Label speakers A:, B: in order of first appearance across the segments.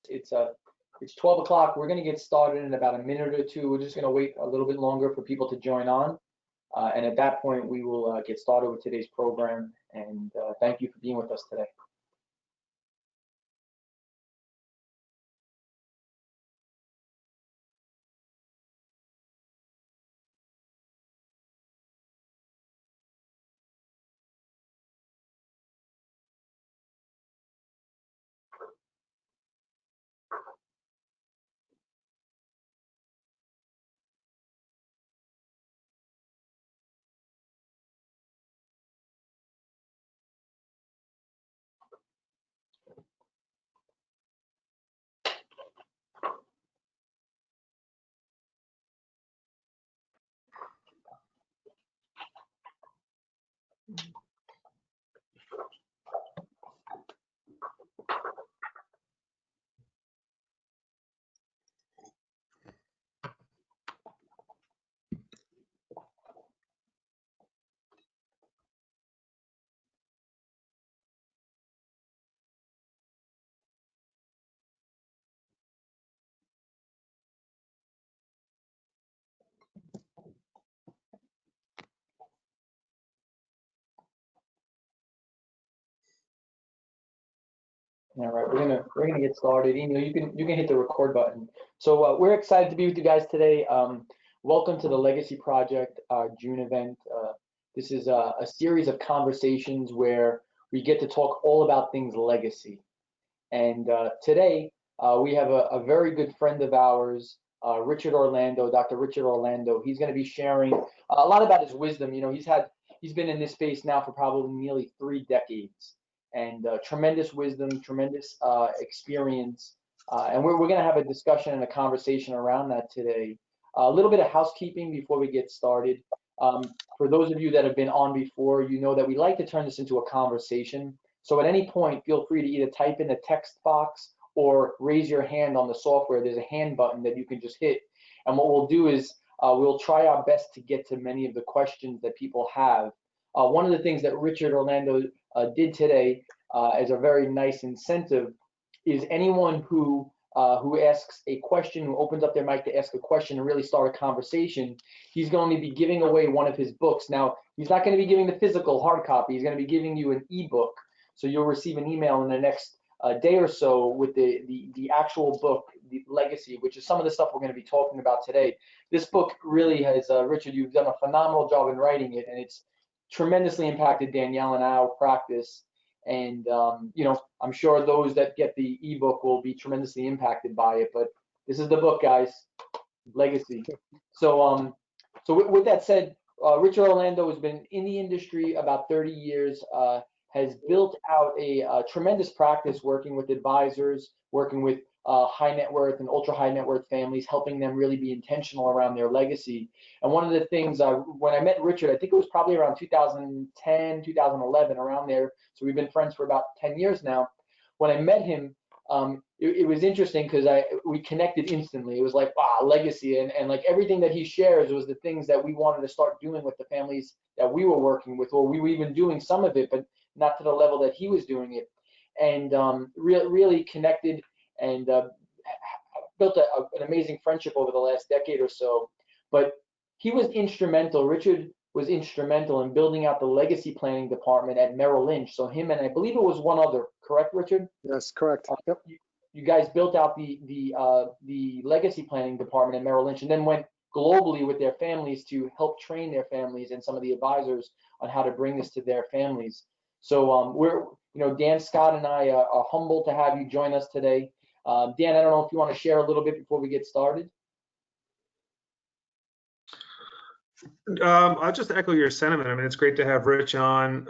A: It's 12 o'clock. We're going to get started in about a minute or two. We're just going to wait a little bit longer for people to join on. And at that point, we will get started with today's program. And thank you for being with us today. All right, we're gonna get started. Emil, you can hit the record button. So we're excited to be with you guys today. Welcome to the Legacy Project June event. This is a series of conversations where we get to talk all about things legacy. And today we have a very good friend of ours, Richard Orlando, Dr. Richard Orlando. He's going to be sharing a lot about his wisdom. You know, he's been in this space now for probably nearly 3 decades, and tremendous wisdom, tremendous experience. And we're going to have a discussion and a conversation around that today. A little bit of housekeeping before we get started. For those of you that have been on before, you know that we like to turn this into a conversation. So at any point, feel free to either type in the text box or raise your hand on the software. There's a hand button that you can just hit. And what we'll do is we'll try our best to get to many of the questions that people have. One of the things that Richard Orlando did today as a very nice incentive is anyone who asks a question, who opens up their mic to ask a question and really start a conversation, he's going to be giving away one of his books. Now, he's not going to be giving the physical hard copy. He's going to be giving you an ebook. So you'll receive an email in the next day or so with the actual book, The Legacy, which is some of the stuff we're going to be talking about today. This book really has, Richard, you've done a phenomenal job in writing it, and it's tremendously impacted Danielle and our practice. And, you know, I'm sure those that get the ebook will be tremendously impacted by it. But this is the book, guys, Legacy. So, with that said, Richard Orlando has been in the industry about 30 years, has built out a tremendous practice working with advisors, working with high net worth and ultra high net worth families, helping them really be intentional around their legacy. And one of the things, when I met Richard, I think it was probably around 2010, 2011, around there. So we've been friends for about 10 years now. When I met him, it was interesting because we connected instantly. It was like, wow, legacy. And like everything that he shares was the things that we wanted to start doing with the families that we were working with, or we were even doing some of it, but not to the level that he was doing it. And really connected and built an amazing friendship over the last decade or so. But he was instrumental, Richard was instrumental in building out the legacy planning department at Merrill Lynch. So him and I believe it was one other, correct, Richard?
B: Yes, correct. Yep.
A: You guys built out the legacy planning department at Merrill Lynch, and then went globally with their families to help train their families and some of the advisors on how to bring this to their families. So we're, you know, Dan Scott and I are humbled to have you join us today. Dan, I don't know if you want to share a little bit before we get started.
C: I'll just echo your sentiment. I mean, it's great to have Rich on.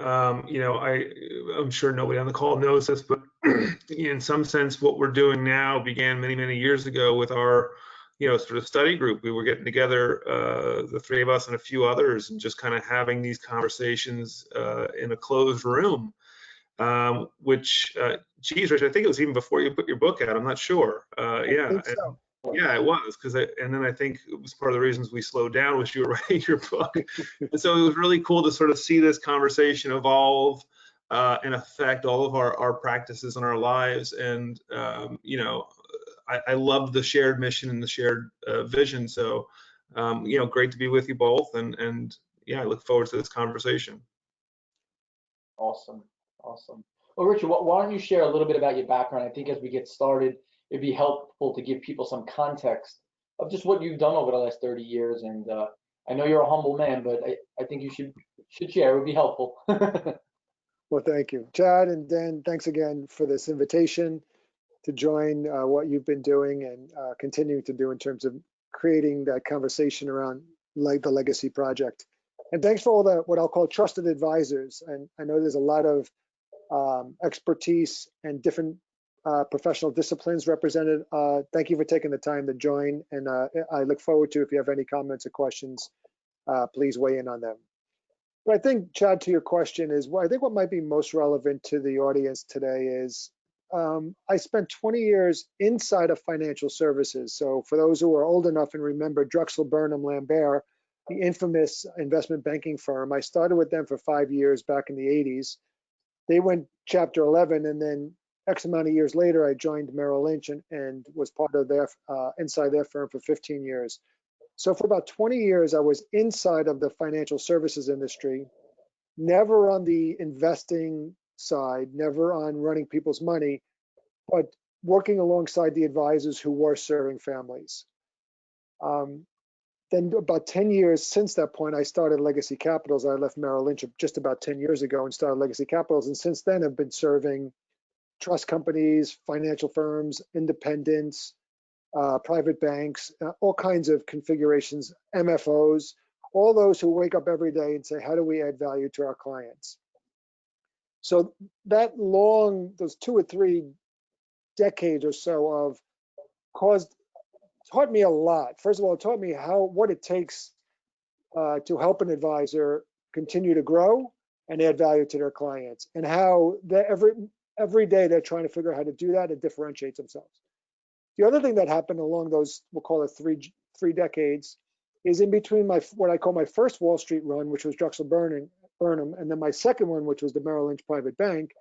C: You know, I'm sure nobody on the call knows this, but in some sense, what we're doing now began many, many years ago with our, you know, sort of study group. We were getting together, the 3 of us and a few others, and just kind of having these conversations in a closed room. Which, geez, Rich, I think it was even before you put your book out. I'm not sure. Yeah. Yeah, it was, and then I think it was part of the reasons we slowed down was you were writing your book. And so it was really cool to sort of see this conversation evolve and affect all of our practices and our lives. And, you know, I love the shared mission and the shared vision. So, great to be with you both, and yeah, I look forward to this conversation.
A: Awesome. Awesome. Well, Richard, why don't you share a little bit about your background? I think as we get started, it'd be helpful to give people some context of just what you've done over the last 30 years. And I know you're a humble man, but I think you should share. It would be helpful.
B: Well, thank you, Chad and Dan. Thanks again for this invitation to join what you've been doing and continuing to do in terms of creating that conversation around the Legacy Project. And thanks for all the what I'll call trusted advisors. And I know there's a lot of expertise and different professional disciplines represented. Thank you for taking the time to join. And I look forward to, if you have any comments or questions, please weigh in on them. But I think, Chad, to your question is, I think what might be most relevant to the audience today is I spent 20 years inside of financial services. So for those who are old enough and remember Drexel Burnham Lambert, the infamous investment banking firm, I started with them for 5 years back in the 80s. They went Chapter 11, and then X amount of years later, I joined Merrill Lynch and was part of their inside their firm for 15 years. So for about 20 years, I was inside of the financial services industry, never on the investing side, never on running people's money, but working alongside the advisors who were serving families. Then about 10 years since that point, I started Legacy Capitals. I left Merrill Lynch just about 10 years ago and started Legacy Capitals. And since then, I've been serving trust companies, financial firms, independents, private banks, all kinds of configurations, MFOs, all those who wake up every day and say, how do we add value to our clients? So that those 2 or 3 decades or so of taught me a lot. First of all, it taught me what it takes to help an advisor continue to grow and add value to their clients, and how every day they're trying to figure out how to do that and differentiate themselves. The other thing that happened along those, we'll call it three decades, is in between what I call my first Wall Street run, which was Drexel Burnham, and then my second one, which was the Merrill Lynch Private Bank.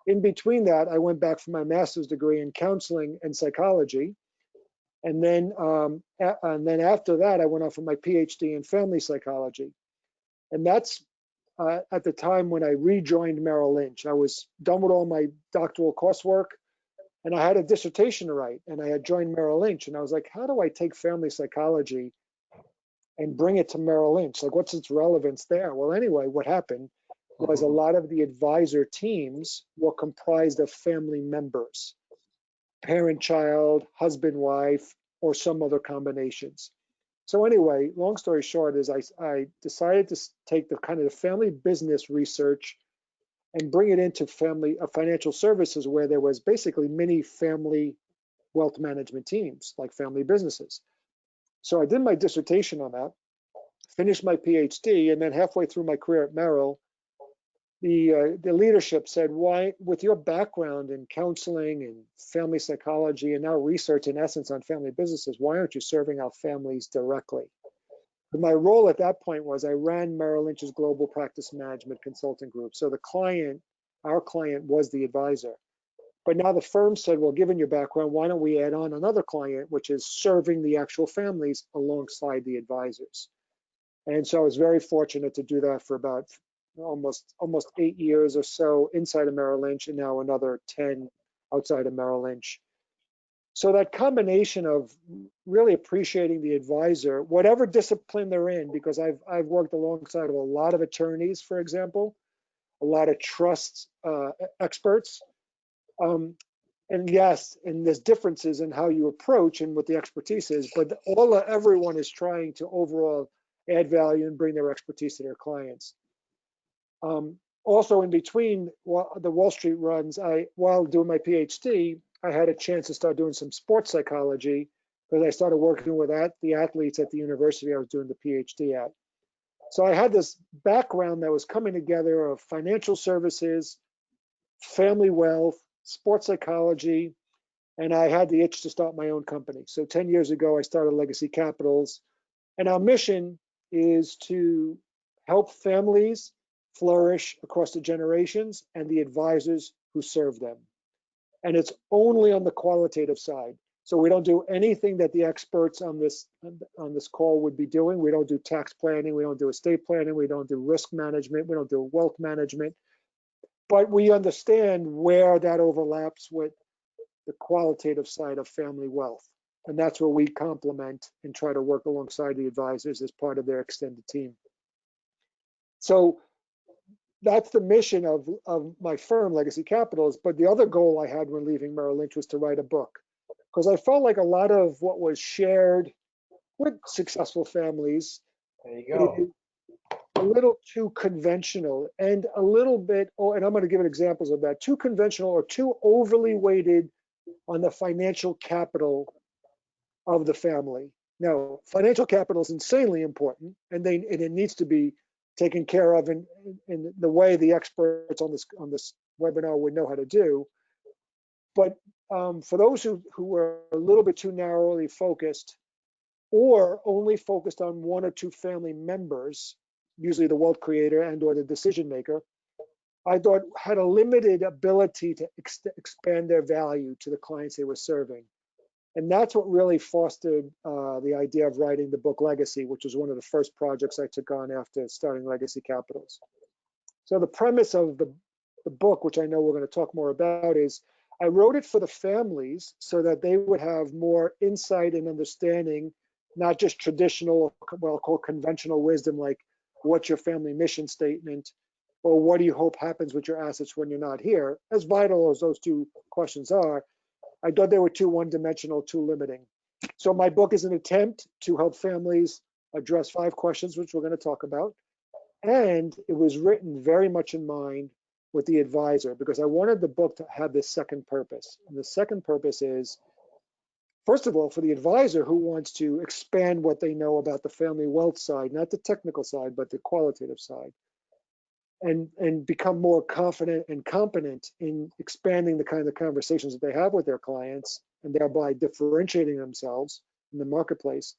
B: In between that, I went back for my master's degree in counseling and psychology. And then after that, I went on for my PhD in family psychology. And that's at the time when I rejoined Merrill Lynch. I was done with all my doctoral coursework, and I had a dissertation to write, and I had joined Merrill Lynch. And I was like, how do I take family psychology and bring it to Merrill Lynch? Like, what's its relevance there? Well, anyway, what happened was a lot of the advisor teams were comprised of family members, parent, child, husband, wife, or some other combinations. So anyway, long story short is I decided to take the kind of the family business research and bring it into financial services, where there was basically many family wealth management teams, like family businesses. So I did my dissertation on that, finished my PhD, and then halfway through my career at Merrill, the leadership said, why, with your background in counseling and family psychology and now research in essence on family businesses, why aren't you serving our families directly? But my role at that point was I ran Merrill Lynch's global practice management consulting group. So our client was the advisor. But now the firm said, well, given your background, why don't we add on another client, which is serving the actual families alongside the advisors? And so I was very fortunate to do that for about almost 8 years or so inside of Merrill Lynch, and now another 10 outside of Merrill Lynch. So that combination of really appreciating the advisor, whatever discipline they're in, because I've worked alongside of a lot of attorneys, for example, a lot of trust experts, and yes, and there's differences in how you approach and what the expertise is, but everyone is trying to overall add value and bring their expertise to their clients. Also, in between the Wall Street runs, while doing my PhD, I had a chance to start doing some sports psychology, because I started working with the athletes at the university I was doing the PhD at. So I had this background that was coming together of financial services, family wealth, sports psychology, and I had the itch to start my own company. So 10 years ago, I started Legacy Capitals, and our mission is to help families flourish across the generations and the advisors who serve them. And it's only on the qualitative side. So we don't do anything that the experts on this call would be doing. We don't do tax planning, we don't do estate planning, we don't do risk management, we don't do wealth management. But we understand where that overlaps with the qualitative side of family wealth. And that's where we complement and try to work alongside the advisors as part of their extended team. So that's the mission of my firm, Legacy Capitals. But the other goal I had when leaving Merrill Lynch was to write a book, because I felt like a lot of what was shared with successful families
A: There you go.
B: is a little too conventional and a little bit, and I'm going to give examples of that, too conventional or too overly weighted on the financial capital of the family. Now, financial capital is insanely important, and it needs to be taken care of in the way the experts on this webinar would know how to do. But for those who are a little bit too narrowly focused, or only focused on one or two family members, usually the wealth creator and or the decision maker, I thought had a limited ability to expand their value to the clients they were serving. And that's what really fostered the idea of writing the book Legacy, which was one of the first projects I took on after starting Legacy Capitals. So the premise of the book, which I know we're going to talk more about, is I wrote it for the families so that they would have more insight and understanding, not just traditional, well, called conventional wisdom, like what's your family mission statement, or what do you hope happens with your assets when you're not here? As vital as those two questions are, I thought they were too one-dimensional, too limiting. So my book is an attempt to help families address 5 questions, which we're going to talk about. And it was written very much in mind with the advisor, because I wanted the book to have this second purpose. And the second purpose is, first of all, for the advisor who wants to expand what they know about the family wealth side, not the technical side, but the qualitative side, and become more confident and competent in expanding the kind of conversations that they have with their clients, and thereby differentiating themselves in the marketplace.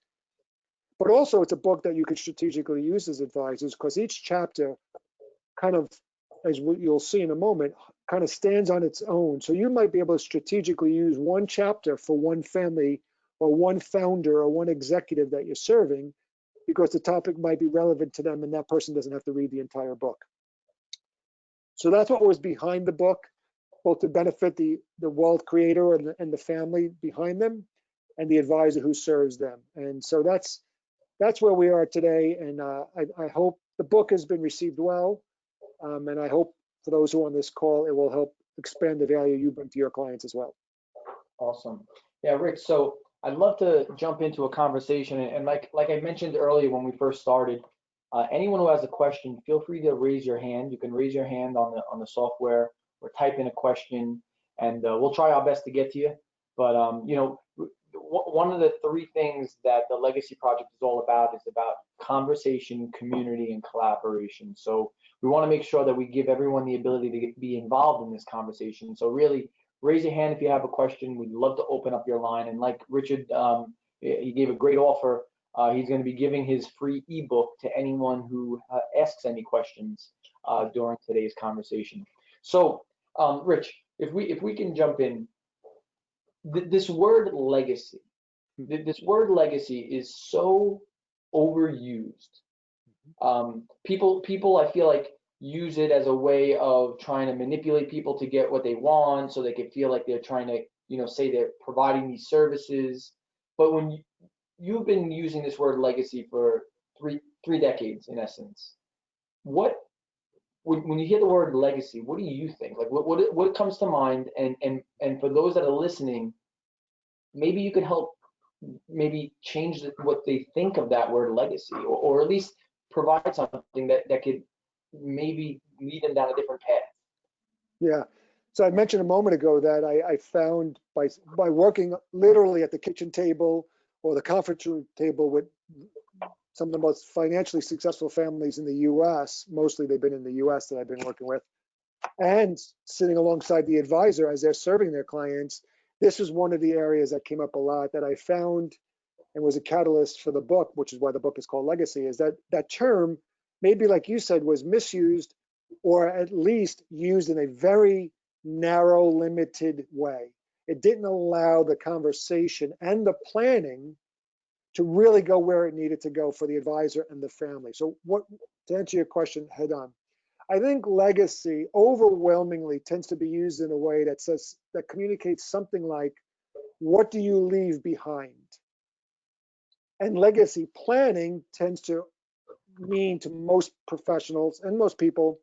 B: But also, it's a book that you could strategically use as advisors, because each chapter kind of, as you'll see in a moment, kind of stands on its own. So you might be able to strategically use one chapter for one family or one founder or one executive that you're serving, because the topic might be relevant to them and that person doesn't have to read the entire book. So that's what was behind the book, both to benefit the wealth creator and the family behind them, and the advisor who serves them. And so that's where we are today. And I hope the book has been received well. And I hope for those who are on this call, it will help expand the value you bring to your clients as well.
A: Awesome. Yeah, Rick, so I'd love to jump into a conversation. And like I mentioned earlier when we first started, anyone who has a question, feel free to raise your hand. You can raise your hand on the software or type in a question, and we'll try our best to get to you. But you know, one of the 3 things that the Legacy Project is all about is about conversation, community, and collaboration. So we want to make sure that we give everyone the ability to be involved in this conversation. So really, raise your hand if you have a question. We'd love to open up your line. And like Richard, he gave a great offer. He's going to be giving his free ebook to anyone who asks any questions during today's conversation. So, Rich, if we can jump in, this word legacy, is so overused. People, I feel like, use it as a way of trying to manipulate people to get what they want, so they can feel like they're trying to, you know, say they're providing these services. But when you've been using this word legacy for three decades in essence, when you hear the word legacy, what do you think? Like, what comes to mind? And for those that are listening, maybe you could help maybe change what they think of that word legacy, or at least provide something that could maybe lead them down a different path.
B: Yeah. So I mentioned a moment ago that I found by working literally at the kitchen table or the conference room table with some of the most financially successful families in the US, mostly they've been in the US that I've been working with, and sitting alongside the advisor as they're serving their clients, this was one of the areas that came up a lot that I found and was a catalyst for the book, which is why the book is called Legacy, is that term, maybe like you said, was misused, or at least used in a very narrow, limited way. it didn't allow the conversation and the planning to really go where it needed to go for the advisor and the family. So to answer your question head on, I think legacy overwhelmingly tends to be used in a way that communicates something like, what do you leave behind? And legacy planning tends to mean to most professionals and most people,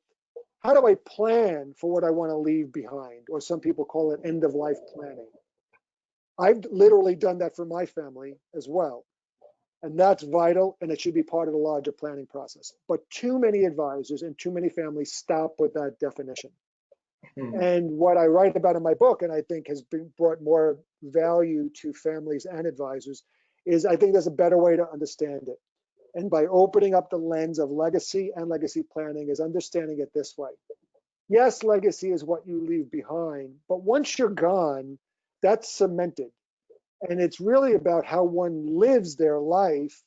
B: how do I plan for what I want to leave behind? Or some people call it end of life planning. I've literally done that for my family as well. And that's vital, and it should be part of the larger planning process. But too many advisors and too many families stop with that definition. And what I write about in my book, and I think has brought more value to families and advisors, is I think there's a better way to understand it. And by opening up the lens of legacy and legacy planning is understanding it this way. Yes, legacy is what you leave behind, but once you're gone, that's cemented. And it's really about how one lives their life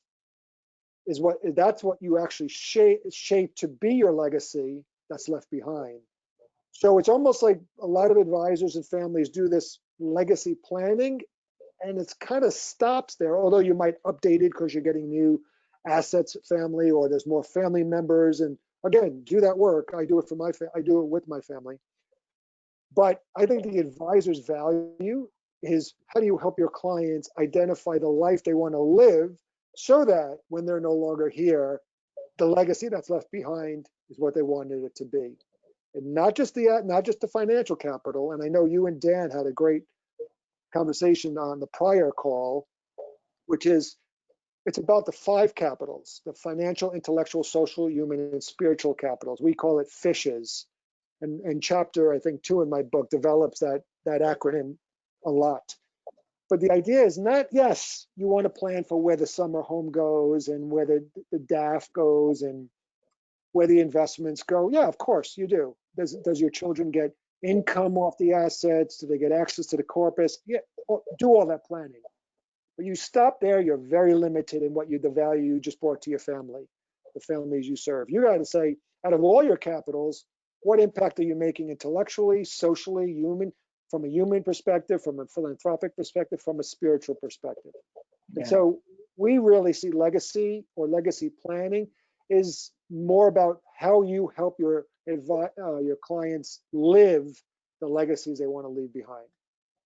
B: that's what you actually shape to be your legacy that's left behind. So it's almost like a lot of advisors and families do this legacy planning, and it's kind of stops there, although you might update it because you're getting new assets at family, or there's more family members. And again, do that work. I do it for I do it with my family. But I think the advisor's value is, how do you help your clients identify the life they want to live so that when they're no longer here, the legacy that's left behind is what they wanted it to be. And not just the financial capital. And I know you and Dan had a great conversation on the prior call, which is, it's about the 5 capitals: the financial, intellectual, social, human, and spiritual capitals. We call it FISHES. And chapter, I think 2 in my book develops that acronym a lot. But the idea is not, yes, you want to plan for where the summer home goes and where the DAF goes and where the investments go. Yeah, of course you do. Does your children get income off the assets? Do they get access to the corpus? Yeah, do all that planning. But you stop there, you're very limited in the value you just brought to your family, the families you serve. You got to say, out of all your capitals, what impact are you making intellectually, socially, from a human perspective, from a philanthropic perspective, from a spiritual perspective? Yeah. And so we really see legacy or legacy planning is more about how you help your clients live the legacies they want to leave behind.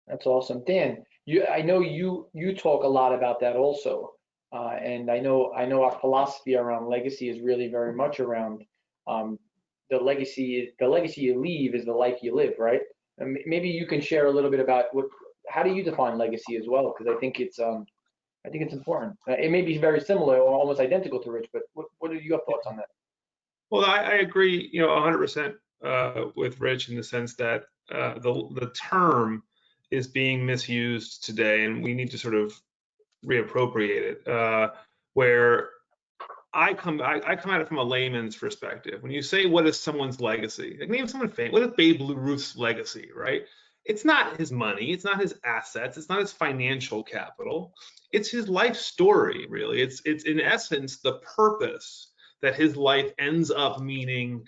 A: That's awesome. Dan, I know you talk a lot about that also. And I know our philosophy around legacy is really very much around the legacy you leave is the life you live, right? And maybe you can share a little bit about how do you define legacy as well? Because I think it's important. It may be very similar or almost identical to Rich, but what are your thoughts on that?
C: Well, I agree, 100% with Rich in the sense that the term is being misused today, and we need to sort of reappropriate it. Where I come at it from a layman's perspective. When you say, what is someone's legacy? Like, name someone famous. What is Babe Ruth's legacy, right? It's not his money. It's not his assets. It's not his financial capital. It's his life story, really. It's in essence the purpose that his life ends up meaning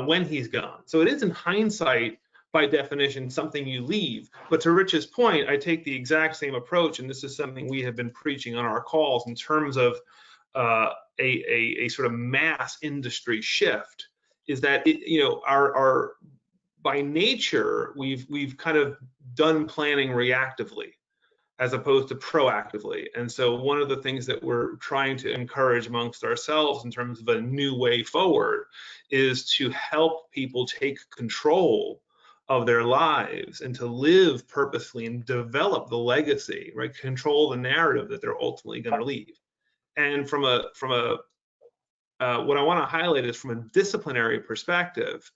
C: when he's gone. So it is, in hindsight, by definition, something you leave. But to Rich's point, I take the exact same approach, and this is something we have been preaching on our calls in terms of a sort of mass industry shift, is that our by nature we've kind of done planning reactively as opposed to proactively. And so one of the things that we're trying to encourage amongst ourselves in terms of a new way forward is to help people take control of their lives and to live purposefully and develop the legacy, right? Control the narrative that they're ultimately going to leave. And from a what I want to highlight is, from a disciplinary perspective,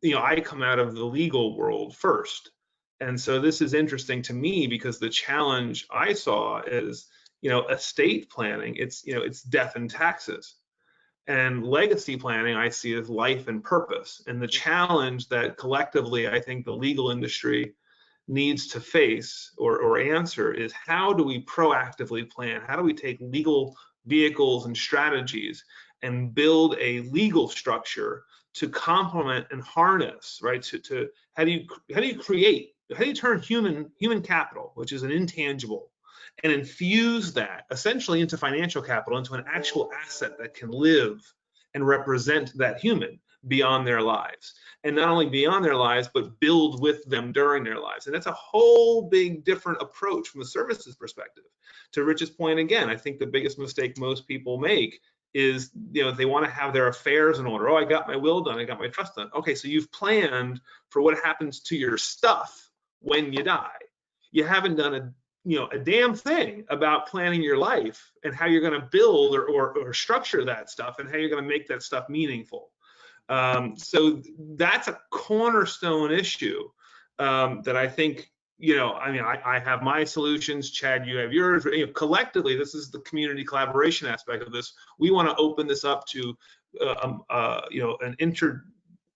C: I come out of the legal world first. And so this is interesting to me because the challenge I saw is, estate planning, it's death and taxes. And legacy planning I see as life and purpose. And the challenge that collectively I think the legal industry needs to face or answer is, how do we proactively plan? How do we take legal vehicles and strategies and build a legal structure to complement and harness, right? To how do you create how do you turn human capital, which is an intangible, and infuse that essentially into financial capital, into an actual asset that can live and represent that human beyond their lives, and not only beyond their lives, but build with them during their lives. And that's a whole big different approach from a services perspective. To Rich's point again, I think the biggest mistake most people make is, they want to have their affairs in order. Oh, I got my will done, I got my trust done. Okay, so you've planned for what happens to your stuff when you die. You haven't done a damn thing about planning your life and how you're going to build or structure that stuff and how you're going to make that stuff meaningful. So that's a cornerstone issue that I think, I have my solutions, Chad, you have yours. Collectively, this is the community collaboration aspect of this. We want to open this up to, an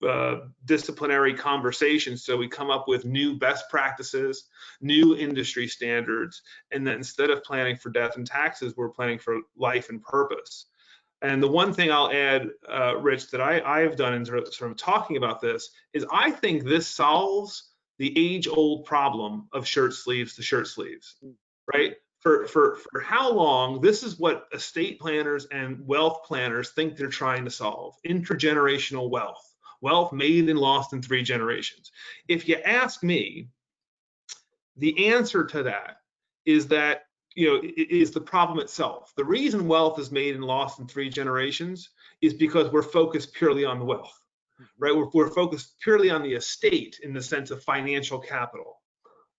C: interdisciplinary conversation, so we come up with new best practices, new industry standards, and then instead of planning for death and taxes, we're planning for life and purpose. And the one thing I'll add, Rich, that I've done in sort of talking about this is I think this solves the age-old problem of shirt sleeves to shirt sleeves, right? For how long, this is what estate planners and wealth planners think they're trying to solve: intergenerational wealth made and lost in 3 generations. If you ask me, the answer to that is that, is the problem itself. The reason wealth is made and lost in 3 generations is because we're focused purely on the wealth, right? We're focused purely on the estate in the sense of financial capital.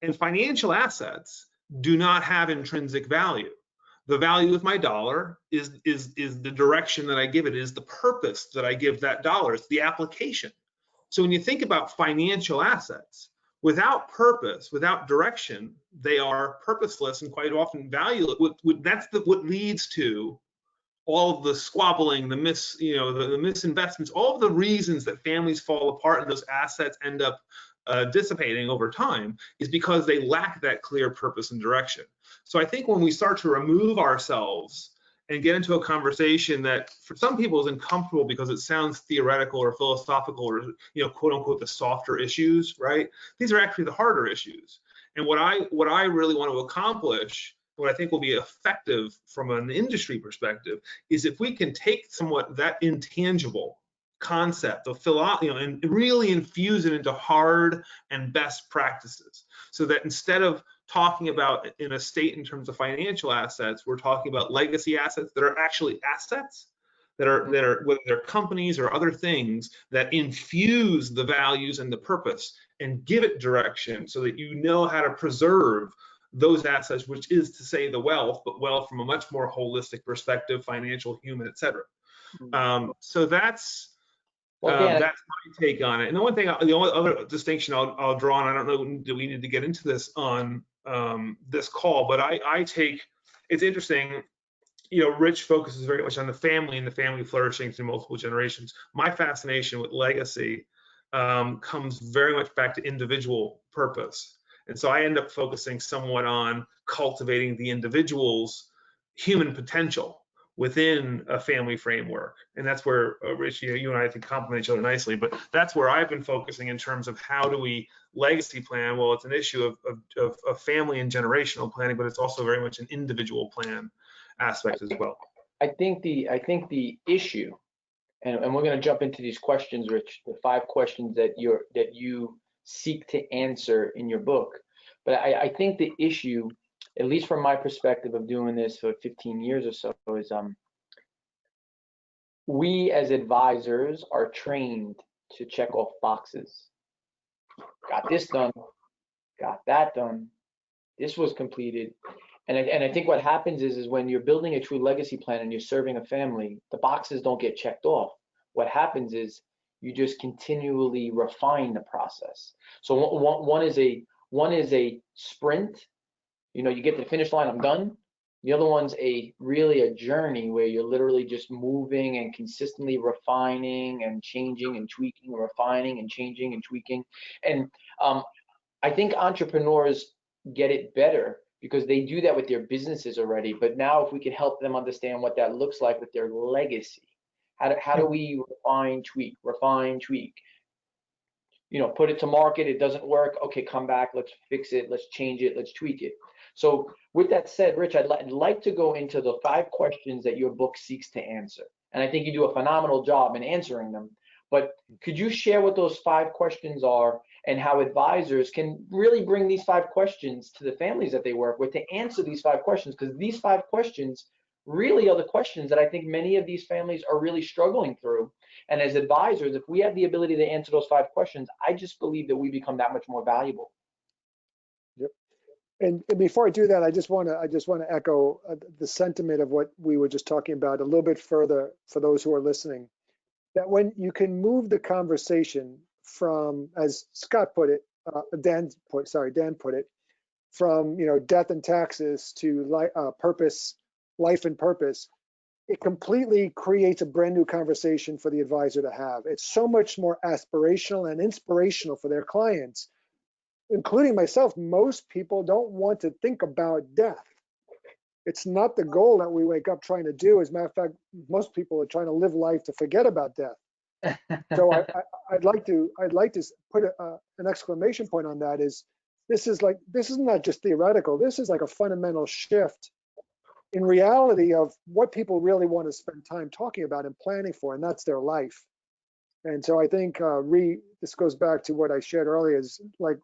C: And financial assets do not have intrinsic value. The value of my dollar is the direction that I give it, is the purpose that I give that dollar, it's the application. So when you think about financial assets, without purpose, without direction, they are purposeless and quite often valueless. That's what leads to all of the squabbling, the misinvestments, all of the reasons that families fall apart and those assets end up dissipating over time, is because they lack that clear purpose and direction. So I think when we start to remove ourselves and get into a conversation that for some people is uncomfortable because it sounds theoretical or philosophical or, quote unquote, the softer issues, right? These are actually the harder issues. And what I really want to accomplish, what I think will be effective from an industry perspective, is if we can take somewhat that intangible concept of and really infuse it into hard and best practices, so that instead of talking about an estate in terms of financial assets, we're talking about legacy assets that are actually assets that are whether they're companies or other things that infuse the values and the purpose and give it direction, so that you know how to preserve those assets, which is to say the wealth, but wealth from a much more holistic perspective, financial, human, etc. So that's my take on it. And the only other distinction I'll draw, and I don't know, do we need to get into this on this call, but I take, it's interesting, Rich focuses very much on the family and the family flourishing through multiple generations. My fascination with legacy comes very much back to individual purpose. And so I end up focusing somewhat on cultivating the individual's human potential within a family framework. And that's where, Rich, you and I think complement each other nicely, but that's where I've been focusing in terms of how do we legacy plan. Well, it's an issue of family and generational planning, but it's also very much an individual plan aspect as well.
A: I think the issue, and we're going to jump into these questions, Rich, the 5 questions that you seek to answer in your book. But I think the issue, at least from my perspective of doing this for 15 years or so, is we as advisors are trained to check off boxes. Got this done, got that done, this was completed. And I think what happens is when you're building a true legacy plan and you're serving a family, the boxes don't get checked off. What happens is you just continually refine the process. So one is a sprint. You get to the finish line, I'm done. The other one's really a journey where you're literally just moving and consistently refining and changing and tweaking, refining and changing and tweaking. And I think entrepreneurs get it better because they do that with their businesses already. But now if we could help them understand what that looks like with their legacy, how do we refine, tweak, put it to market, it doesn't work, okay, come back, let's fix it, let's change it, let's tweak it. So with that said, Rich, I'd like to go into the 5 questions that your book seeks to answer. And I think you do a phenomenal job in answering them. But could you share what those 5 questions are and how advisors can really bring these 5 questions to the families that they work with to answer these 5 questions? Because these 5 questions really are the questions that I think many of these families are really struggling through. And as advisors, if we have the ability to answer those 5 questions, I just believe that we become that much more valuable.
B: Yep. And before I do that, I just want to echo the sentiment of what we were just talking about a little bit further for those who are listening. That when you can move the conversation from, as Scott put it, Dan put it, from death and taxes to purpose, life and purpose, it completely creates a brand new conversation for the advisor to have. It's so much more aspirational and inspirational for their clients, including myself. Most people don't want to think about death. It's not the goal that we wake up trying to do. As a matter of fact, most people are trying to live life to forget about death. So I'd like to put an exclamation point on that. This is not just theoretical. This is like a fundamental shift in reality of what people really want to spend time talking about and planning for, and that's their life. And so I think this goes back to what I shared earlier, is like,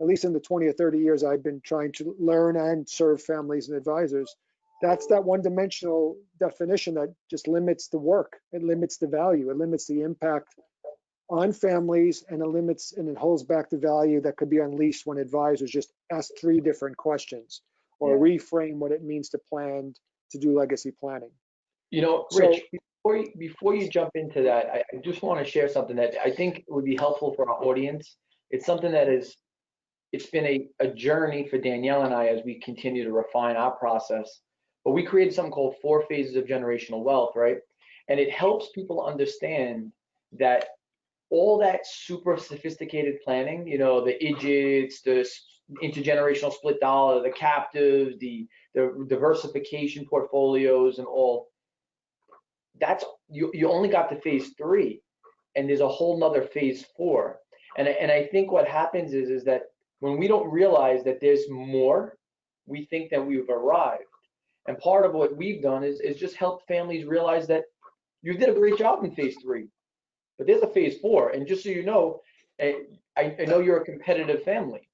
B: at least in the 20 or 30 years I've been trying to learn and serve families and advisors, that's that one-dimensional definition that just limits the work. It limits the value. It limits the impact on families, and it holds back the value that could be unleashed when advisors just ask 3 different questions or reframe what it means to plan, to do legacy planning.
A: Rich, before you jump into that, I just want to share something that I think would be helpful for our audience. It's something that it's been a journey for Danielle and I as we continue to refine our process. But we created something called 4 phases of generational wealth, right? And it helps people understand that all that super sophisticated planning, the IDGITs, the intergenerational split dollar, the captives, the diversification portfolios, and all, that's you only got to phase 3, and there's a whole nother phase 4. And I think what happens is that when we don't realize that there's more, we think that we've arrived. And part of what we've done is just help families realize that you did a great job in phase 3, but there's a phase 4. And just so you know, I know you're a competitive family.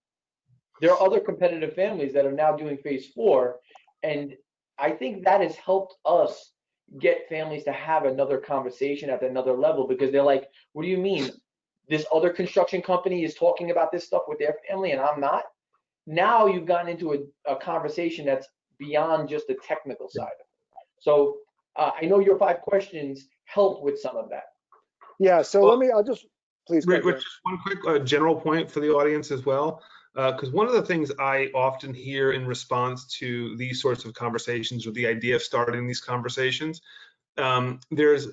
A: There are other competitive families that are now doing phase 4. And I think that has helped us get families to have another conversation at another level, because they're like, what do you mean? This other construction company is talking about this stuff with their family and I'm not? Now you've gotten into a conversation that's beyond just the technical side of it. So I know your 5 questions help with some of that.
B: Yeah, so I'll just, please.
C: Rich, just one quick general point for the audience as well, because one of the things I often hear in response to these sorts of conversations, or the idea of starting these conversations, there's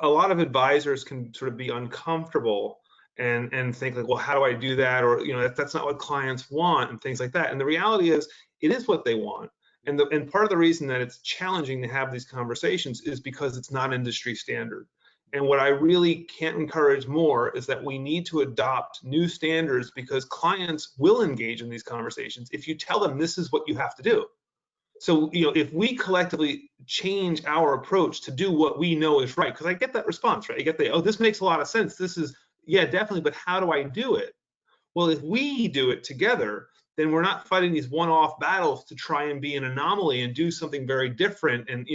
C: a lot of advisors can sort of be uncomfortable and think like, well, how do I do that? Or, that's not what clients want, and things like that. And the reality is, it is what they want. And part of the reason that it's challenging to have these conversations is because it's not industry standard. And what I really can't encourage more is that we need to adopt new standards, because clients will engage in these conversations if you tell them this is what you have to do. So, if we collectively change our approach to do what we know is right, because I get that response, right? I get oh, this makes a lot of sense. This is, yeah, definitely, but how do I do it? Well, if we do it together, then we're not fighting these one-off battles to try and be an anomaly and do something very different and,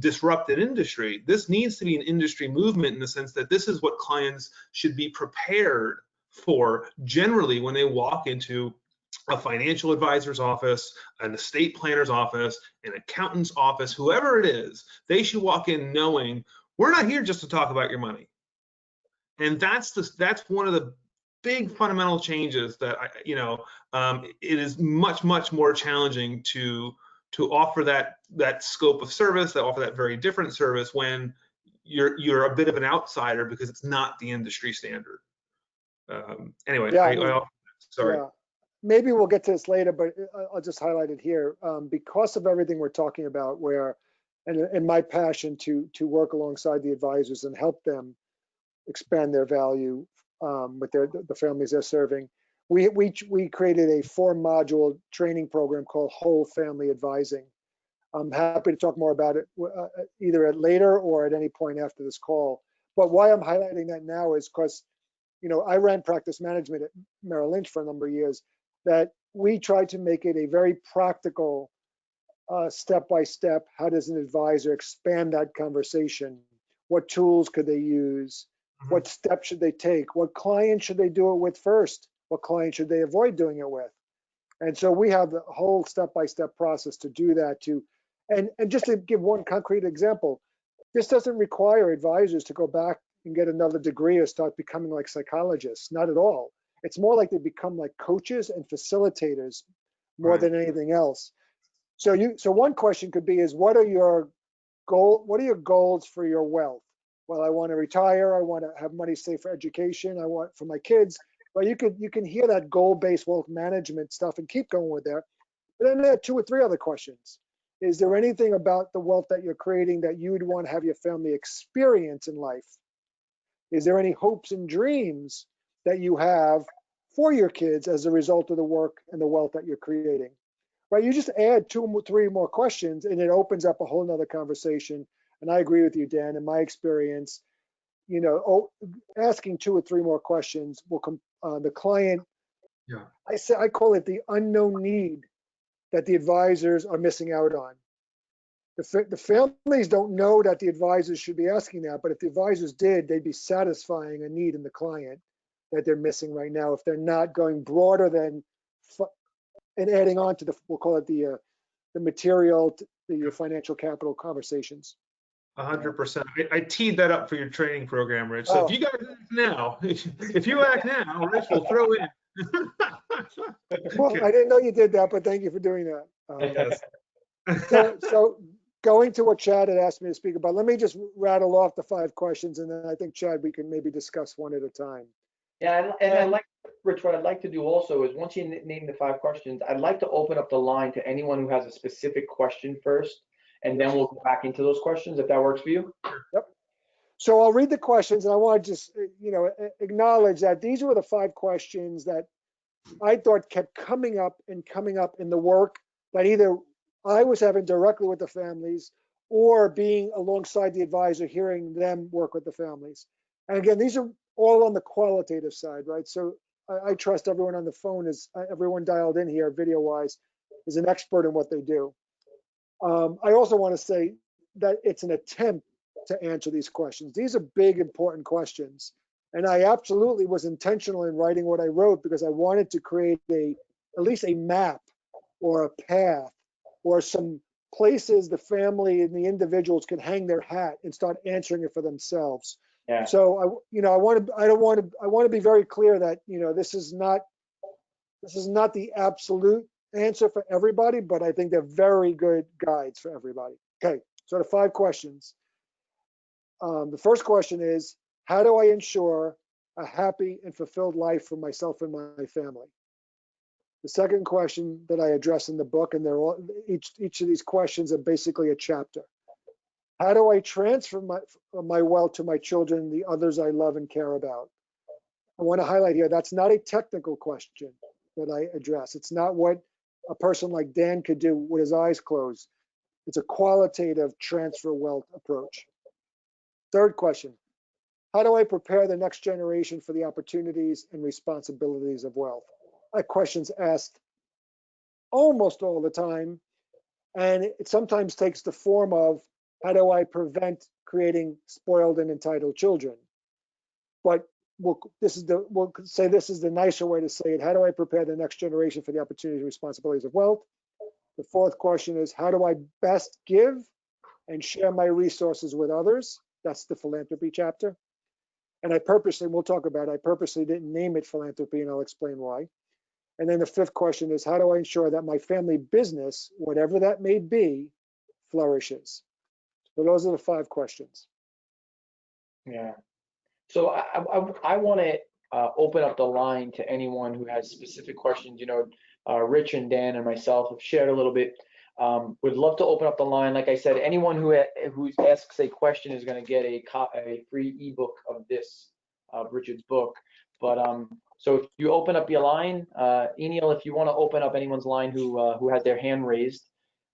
C: disrupt an industry. This needs to be an industry movement, in the sense that this is what clients should be prepared for generally when they walk into a financial advisor's office, an estate planner's office, an accountant's office, whoever it is. They should walk in knowing we're not here just to talk about your money. And that's one of the big fundamental changes that it is much more challenging to offer that scope of service, that offer that very different service when you're a bit of an outsider, because it's not the industry standard. Anyway,
B: yeah,
C: sorry.
B: Yeah. Maybe we'll get to this later, but I'll just highlight it here. Because of everything we're talking about, and my passion to work alongside the advisors and help them expand their value with the families they're serving. We created a 4-module training program called Whole Family Advising. I'm happy to talk more about it either at later or at any point after this call. But why I'm highlighting that now is because, I ran practice management at Merrill Lynch for a number of years, that we tried to make it a very practical, step-by-step, how does an advisor expand that conversation? What tools could they use? What steps should they take? What client should they do it with first? What client should they avoid doing it with? And so we have the whole step-by-step process to do that and just to give one concrete example, this doesn't require advisors to go back and get another degree or start becoming like psychologists, not at all. It's more like they become like coaches and facilitators more than anything else. So one question could be is what are your goals for your wealth? Well, I want to retire, I want to have money saved for education, I want for my kids. Well, you can hear that goal-based wealth management stuff and keep going with that. But then there are 2 or 3 other questions. Is there anything about the wealth that you're creating that you would want to have your family experience in life? Is there any hopes and dreams that you have for your kids as a result of the work and the wealth that you're creating? Right? You just add 2 or 3 more questions and it opens up a whole nother conversation. And I agree with you, Dan, in my experience, asking 2 or 3 more questions will the client, I call it the unknown need that the advisors are missing out on. The families don't know that the advisors should be asking that, but if the advisors did, they'd be satisfying a need in the client that they're missing right now if they're not going broader than and adding on to we'll call it the material, the financial capital conversations.
C: 100%. I teed that up for your training program, Rich. So if you guys act now, if you act now, Rich will throw in.
B: Well, I didn't know you did that, but thank you for doing that.
C: Yes.
B: So going to what Chad had asked me to speak about, let me just rattle off the 5 questions, and then I think, Chad, we can maybe discuss one at a time.
A: Yeah, and I like, Rich, what I'd like to do also is once you name the 5 questions, I'd like to open up the line to anyone who has a specific question first, and then we'll go back into those questions, if that works for you.
B: Yep. So I'll read the questions, and I want to just, acknowledge that these were the 5 questions that I thought kept coming up in the work that either I was having directly with the families or being alongside the advisor, hearing them work with the families. And again, these are all on the qualitative side, right? So I trust everyone on the phone everyone dialed in here video wise is an expert in what they do. I also want to say that it's an attempt to answer these questions. These are big, important questions. And I absolutely was intentional in writing what I wrote because I wanted to create at least a map or a path or some places the family and the individuals can hang their hat and start answering it for themselves.
A: Yeah.
B: So I want to be very clear that, this is not the absolute answer for everybody, but I think they're very good guides for everybody. Okay, so the 5 questions. The first question is, how do I ensure a happy and fulfilled life for myself and my family? The second question that I address in the book, and they're all, each of these questions are basically a chapter. How do I transfer my wealth to my children, the others I love and care about? I want to highlight here, that's not a technical question that I address. It's not what a person like Dan could do with his eyes closed. It's a qualitative transfer wealth approach. Third question, how do I prepare the next generation for the opportunities and responsibilities of wealth? That question's asked almost all the time, and it sometimes takes the form of, how do I prevent creating spoiled and entitled children? But we'll say this is the nicer way to say it. How do I prepare the next generation for the opportunities and responsibilities of wealth? The fourth question is, how do I best give and share my resources with others? That's the philanthropy chapter. And I purposely didn't name it philanthropy, and I'll explain why. And then the 5th question is, how do I ensure that my family business, whatever that may be, flourishes? So those are the 5 questions.
A: Yeah. So I want to open up the line to anyone who has specific questions. Rich and Dan and myself have shared a little bit. Would love to open up the line. Like I said, anyone who asks a question is going to get a free ebook of Richard's book. But so if you open up your line, Eniel, if you want to open up anyone's line who has their hand raised,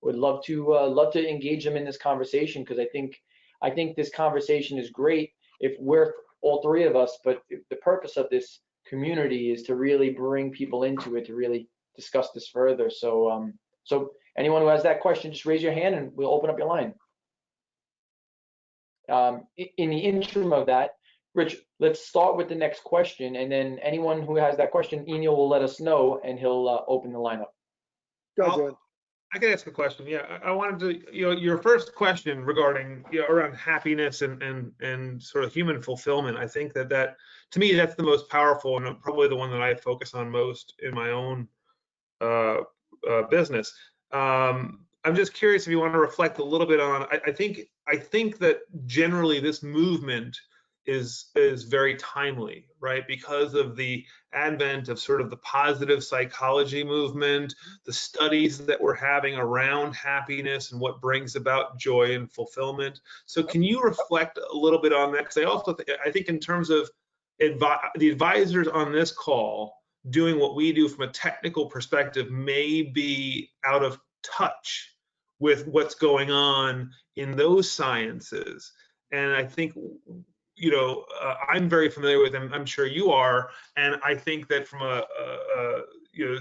A: would love to engage them in this conversation, because I think this conversation is great if we're all three of us, but the purpose of this community is to really bring people into it, to really discuss this further. So so anyone who has that question, just raise your hand and we'll open up your line. In the interim of that, Rich, let's start with the next question, and then anyone who has that question, Eniel will let us know, and he'll open the line up.
B: Go ahead, Dan.
C: I can ask a question. Yeah, I wanted to, your first question regarding, around happiness and sort of human fulfillment. I think that to me, that's the most powerful and probably the one that I focus on most in my own business. I'm just curious if you want to reflect a little bit on. I think that generally this movement is very timely, right? Because of the advent of sort of the positive psychology movement, the studies that we're having around happiness and what brings about joy and fulfillment. So can you reflect a little bit on that? Because I think in terms of the advisors on this call doing what we do from a technical perspective may be out of touch with what's going on in those sciences. And I think, I'm very familiar with them. I'm sure you are. And I think that from a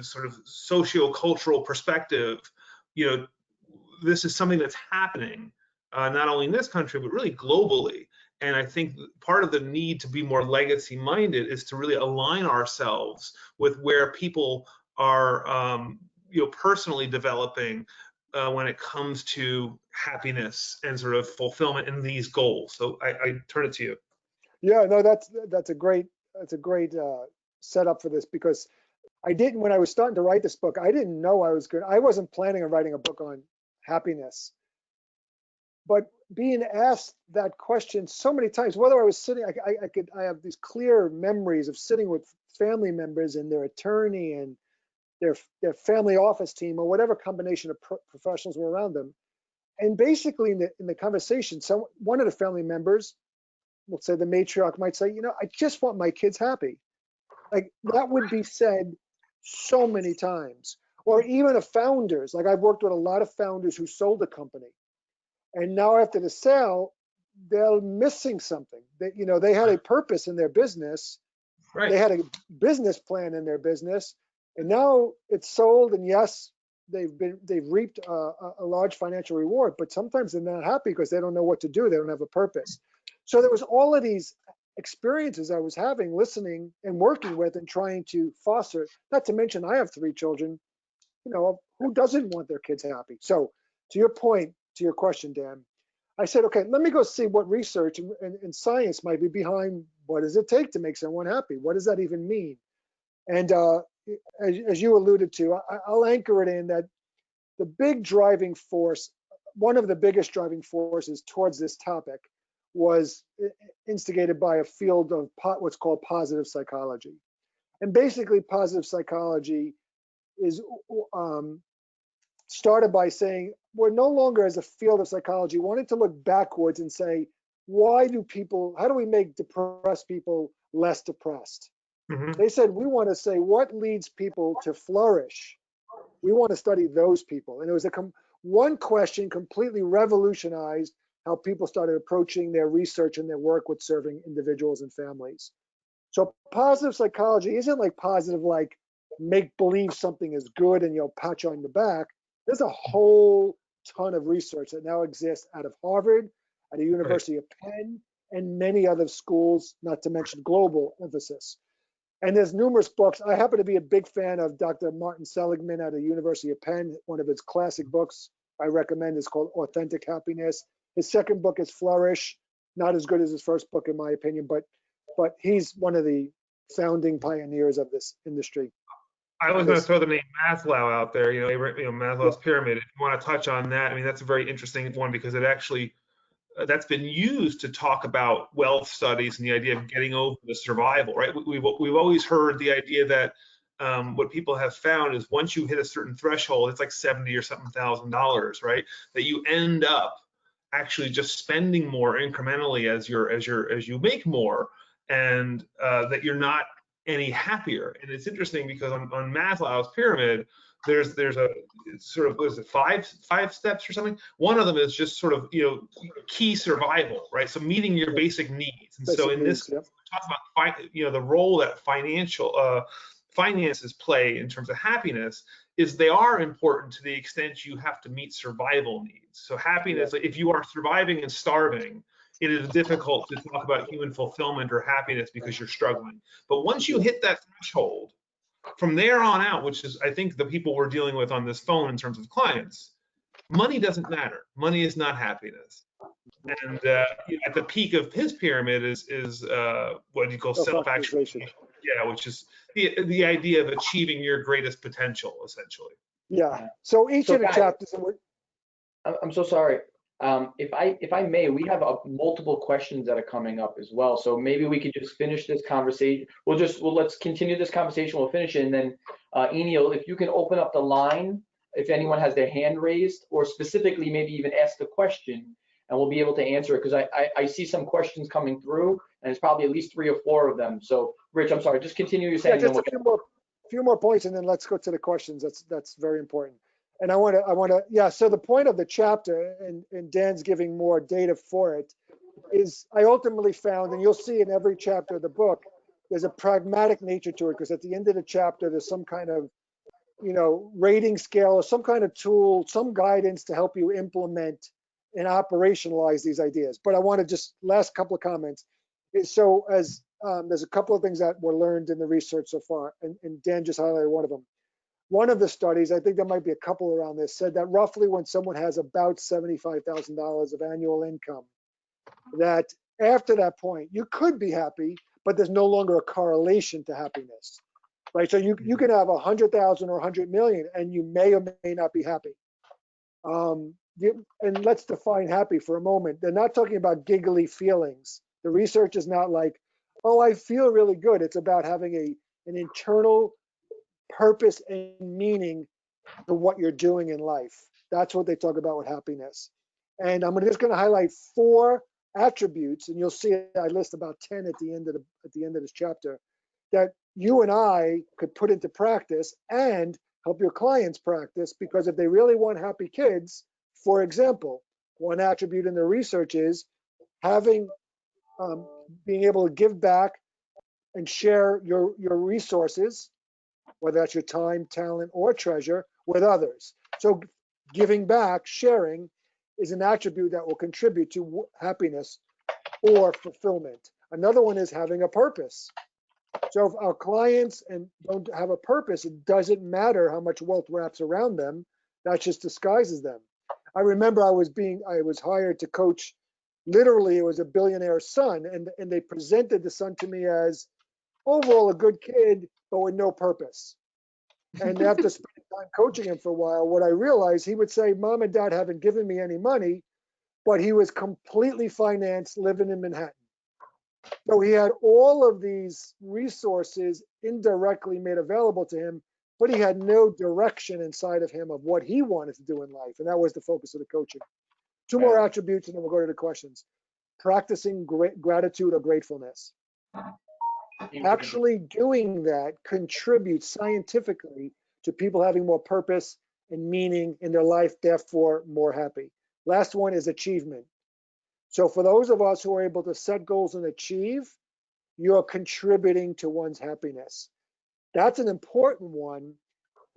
C: sort of socio-cultural perspective, this is something that's happening, not only in this country, but really globally. And I think part of the need to be more legacy minded is to really align ourselves with where people are, personally developing when it comes to happiness and sort of fulfillment in these goals. So I turn it to you.
B: Yeah, no, that's a great setup for this, because when I was starting to write this book, I didn't know I wasn't planning on writing a book on happiness. But being asked that question so many times, whether I was sitting, I have these clear memories of sitting with family members and their attorney and their family office team, or whatever combination of professionals were around them. And basically in the conversation, one of the family members, let's say the matriarch, might say, I just want my kids happy. Like, that would be said so many times. Or even of founders, like I've worked with a lot of founders who sold a company, and now after the sale, they're missing something. They had a purpose in their business.
C: Right.
B: They had a business plan in their business, and now it's sold. And yes, they've reaped a large financial reward, but sometimes they're not happy because they don't know what to do. They don't have a purpose. So there was all of these experiences I was having, listening and working with and trying to foster. Not to mention, I have 3 children. Who doesn't want their kids happy? So to your point, to your question, Dan, I said, okay, let me go see what research and science might be behind what does it take to make someone happy? What does that even mean? And as you alluded to, I'll anchor it in that the big driving force, one of the biggest driving forces towards this topic, was instigated by a field of what's called positive psychology. And basically, positive psychology is started by saying we're no longer, as a field of psychology, wanting to look backwards and say, how do we make depressed people less depressed?
C: Mm-hmm.
B: They said, we want to say what leads people to flourish. We want to study those people. And it was one question completely revolutionized how people started approaching their research and their work with serving individuals and families. So positive psychology isn't like positive, like make believe something is good and you'll pat you on the back. There's a whole ton of research that now exists out of Harvard, at the University of Penn, and many other schools, not to mention global emphasis. And there's numerous books. I happen to be a big fan of Dr. Martin Seligman at the University of Penn. One of his classic books I recommend is called Authentic Happiness. His second book is Flourish. Not as good as his first book, in my opinion, but he's one of the founding pioneers of this industry.
C: I was going to throw the name Maslow out there, Maslow's pyramid. If you want to touch on that, I mean, that's a very interesting one, because it actually, that's been used to talk about wealth studies and the idea of getting over the survival, right? We've always heard the idea that what people have found is once you hit a certain threshold, it's like $70,000 or something $1,000, right? That you end up actually just spending more incrementally as you make more, and that you're not any happier. And it's interesting because on Maslow's pyramid, there's a sort of, what is it, five steps or something. One of them is just sort of, key survival, right? So meeting your basic needs. And so in this,
B: yeah.
C: we talk about the role that finances play in terms of happiness, is they are important to the extent you have to meet survival needs. So happiness, if you are surviving and starving, it is difficult to talk about human fulfillment or happiness because you're struggling. But once you hit that threshold, from there on out, which is, I think, the people we're dealing with on this phone in terms of clients, money doesn't matter. Money is not happiness. And at the peak of his pyramid is what you call self-actualization. Yeah, which is the idea of achieving your greatest potential, essentially.
B: Yeah. So each of the chapters.
A: I'm so sorry. If I may, we have multiple questions that are coming up as well. So maybe we could just finish this conversation. Let's continue this conversation. We'll finish it, and then Eniel, if you can open up the line, if anyone has their hand raised, or specifically maybe even ask the question, and we'll be able to answer it, because I see some questions coming through, and it's probably at least 3 or 4 of them. So Rich, I'm sorry, just continue your saying.
B: Yeah, just a few more points, and then let's go to the questions. That's very important. And I want to, yeah. So the point of the chapter, and Dan's giving more data for it, is I ultimately found, and you'll see in every chapter of the book, there's a pragmatic nature to it, because at the end of the chapter, there's some kind of, rating scale or some kind of tool, some guidance to help you implement and operationalize these ideas. But I want to just, last couple of comments is, so as there's a couple of things that were learned in the research so far, and Dan just highlighted one of them. One of the studies, I think there might be a couple around this, said that roughly when someone has about $75,000 of annual income, that after that point, you could be happy, but there's no longer a correlation to happiness, right? So you can have 100,000 or 100 million, and you may or may not be happy. And let's define happy for a moment. They're not talking about giggly feelings. The research is not like, oh, I feel really good. It's about having an internal purpose and meaning to what you're doing in life. That's what they talk about with happiness. And I'm just going to highlight 4 attributes, and you'll see I list about 10 at the end of this chapter, that you and I could put into practice and help your clients practice, because if they really want happy kids, for example, one attribute in the research is having being able to give back and share your resources, whether that's your time, talent, or treasure, with others. So giving back, sharing, is an attribute that will contribute to happiness or fulfillment. Another one is having a purpose. So if our clients don't have a purpose, it doesn't matter how much wealth wraps around them, that just disguises them. I remember I was hired to coach, literally it was a billionaire's son, and they presented the son to me as overall a good kid, but with no purpose. And after spending time coaching him for a while, what I realized, he would say, Mom and Dad haven't given me any money, but he was completely financed living in Manhattan. So he had all of these resources indirectly made available to him, but he had no direction inside of him of what he wanted to do in life. And that was the focus of the coaching. 2 more attributes, and then we'll go to the questions. Practicing gratitude or gratefulness. Actually doing that contributes scientifically to people having more purpose and meaning in their life, therefore more happy. Last one is achievement. So for those of us who are able to set goals and achieve, you're contributing to one's happiness. That's an important one,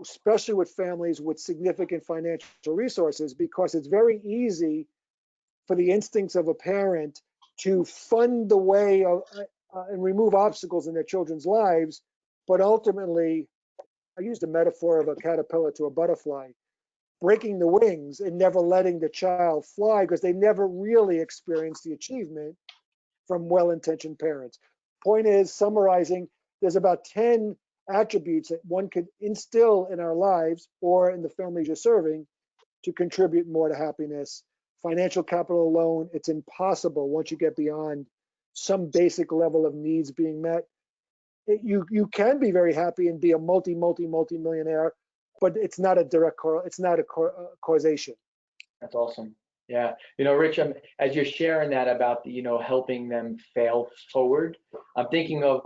B: especially with families with significant financial resources, because it's very easy for the instincts of a parent to fund the way of and remove obstacles in their children's lives, but ultimately, I used the metaphor of a caterpillar to a butterfly, breaking the wings and never letting the child fly, because they never really experienced the achievement from well-intentioned parents. Point is, summarizing, there's about 10 attributes that one could instill in our lives or in the families you're serving to contribute more to happiness. Financial capital alone, it's impossible once you get beyond some basic level of needs being met. You can be very happy and be a multi-millionaire, but it's not a direct causation.
A: That's awesome. Yeah, Rich, as you're sharing that about helping them fail forward, I'm thinking of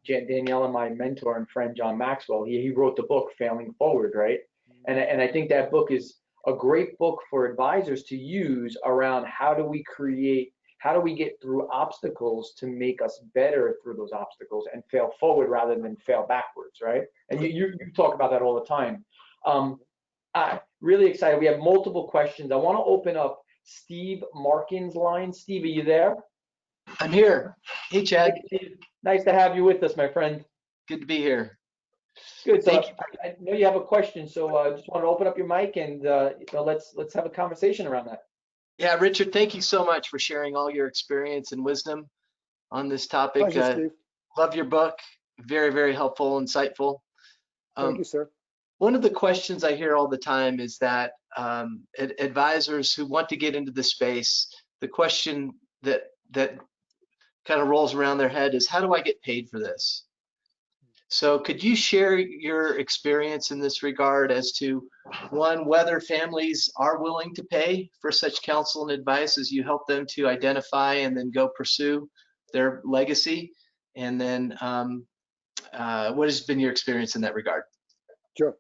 A: Danielle and my mentor and friend John Maxwell. He wrote the book Failing Forward, right? And I think that book is a great book for advisors to use around how do we get through obstacles to make us better through those obstacles and fail forward rather than fail backwards, right? And you talk about that all the time. Really excited. We have multiple questions. I want to open up Steve Markin's line. Steve, are you there?
D: I'm here. Hey, Chad.
A: Nice to have you with us, my friend.
D: Good to be here.
A: Good.
D: Thank
A: you. I know you have a question, so I just want to open up your mic and let's have a conversation around that.
D: Yeah, Richard, thank you so much for sharing all your experience and wisdom on this topic.
B: Pleasure, Steve.
D: Love your book. Very, very helpful, insightful.
B: Thank you, sir.
D: One of the questions I hear all the time is that advisors who want to get into the space, the question that kind of rolls around their head is, how do I get paid for this? So could you share your experience in this regard as to, one, whether families are willing to pay for such counsel and advice as you help them to identify and then go pursue their legacy? And then what has been your experience in that regard?
B: Sure.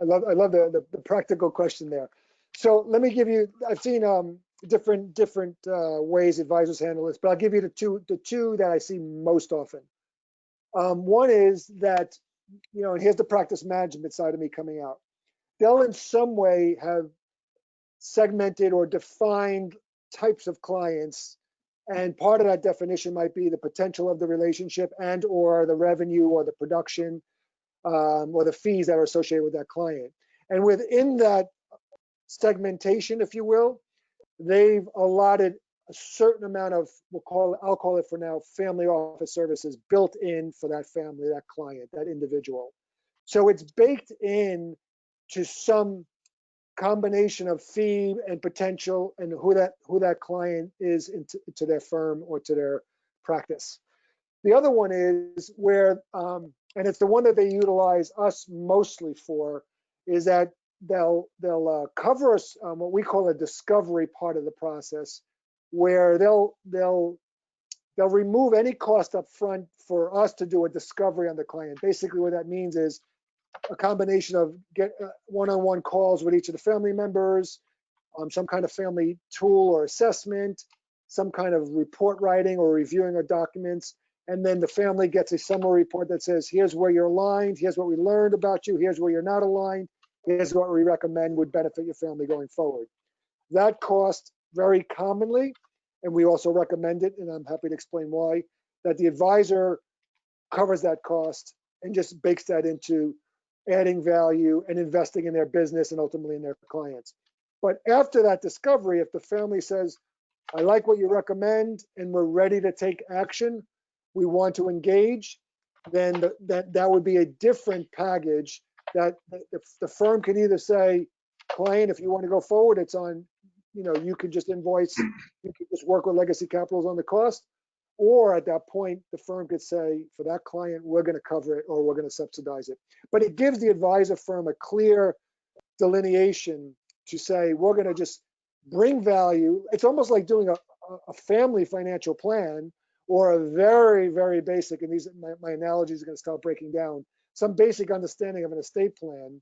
B: I love the practical question there. So let me give you, I've seen different ways advisors handle this, but I'll give you the two that I see most often. One is that, and here's the practice management side of me coming out. They'll in some way have segmented or defined types of clients, and part of that definition might be the potential of the relationship and or the revenue or the production or the fees that are associated with that client. And within that segmentation, if you will, they've allotted a certain amount of, I'll call it for now, family office services built in for that family, that client, that individual. So it's baked in to some combination of fee and potential and who that client is to their firm or to their practice. The other one is where, and it's the one that they utilize us mostly for, is that they'll cover us what we call a discovery part of the process, where they'll remove any cost up front for us to do a discovery on the client. Basically, what that means is a combination of get one-on-one calls with each of the family members, some kind of family tool or assessment, some kind of report writing or reviewing of documents. And then the family gets a summary report that says, here's where you're aligned, here's what we learned about you, here's where you're not aligned, here's what we recommend would benefit your family going forward. That cost very commonly, and we also recommend it, and I'm happy to explain why, that the advisor covers that cost and just bakes that into adding value and investing in their business and ultimately in their clients. But after that discovery, if the family says, I like what you recommend and we're ready to take action, we want to engage, then that would be a different package that the firm can either say, client, if you want to go forward, it's on, you can just invoice, you can just work with Legacy Capitals on the cost, or at that point, the firm could say, for that client, we're going to cover it or we're going to subsidize it. But it gives the advisor firm a clear delineation to say, we're going to just bring value. It's almost like doing a family financial plan, or a very, very basic, and my analogies are going to start breaking down, some basic understanding of an estate plan.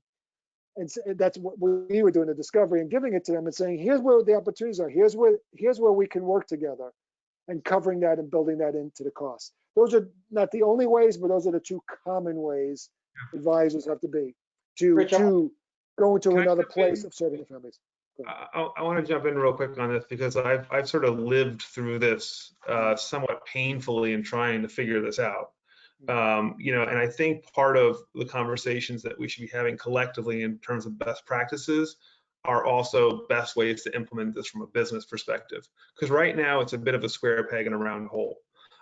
B: And that's what we were doing, the discovery and giving it to them and saying, here's where the opportunities are, here's where we can work together, and covering that and building that into the cost. Those are not the only ways, but those are the two common ways advisors have to be to go into another place of serving the families.
C: I want to jump in real quick on this because I've sort of lived through this somewhat painfully in trying to figure this out. And I think part of the conversations that we should be having collectively in terms of best practices are also best ways to implement this from a business perspective. Because right now it's a bit of a square peg in a round hole.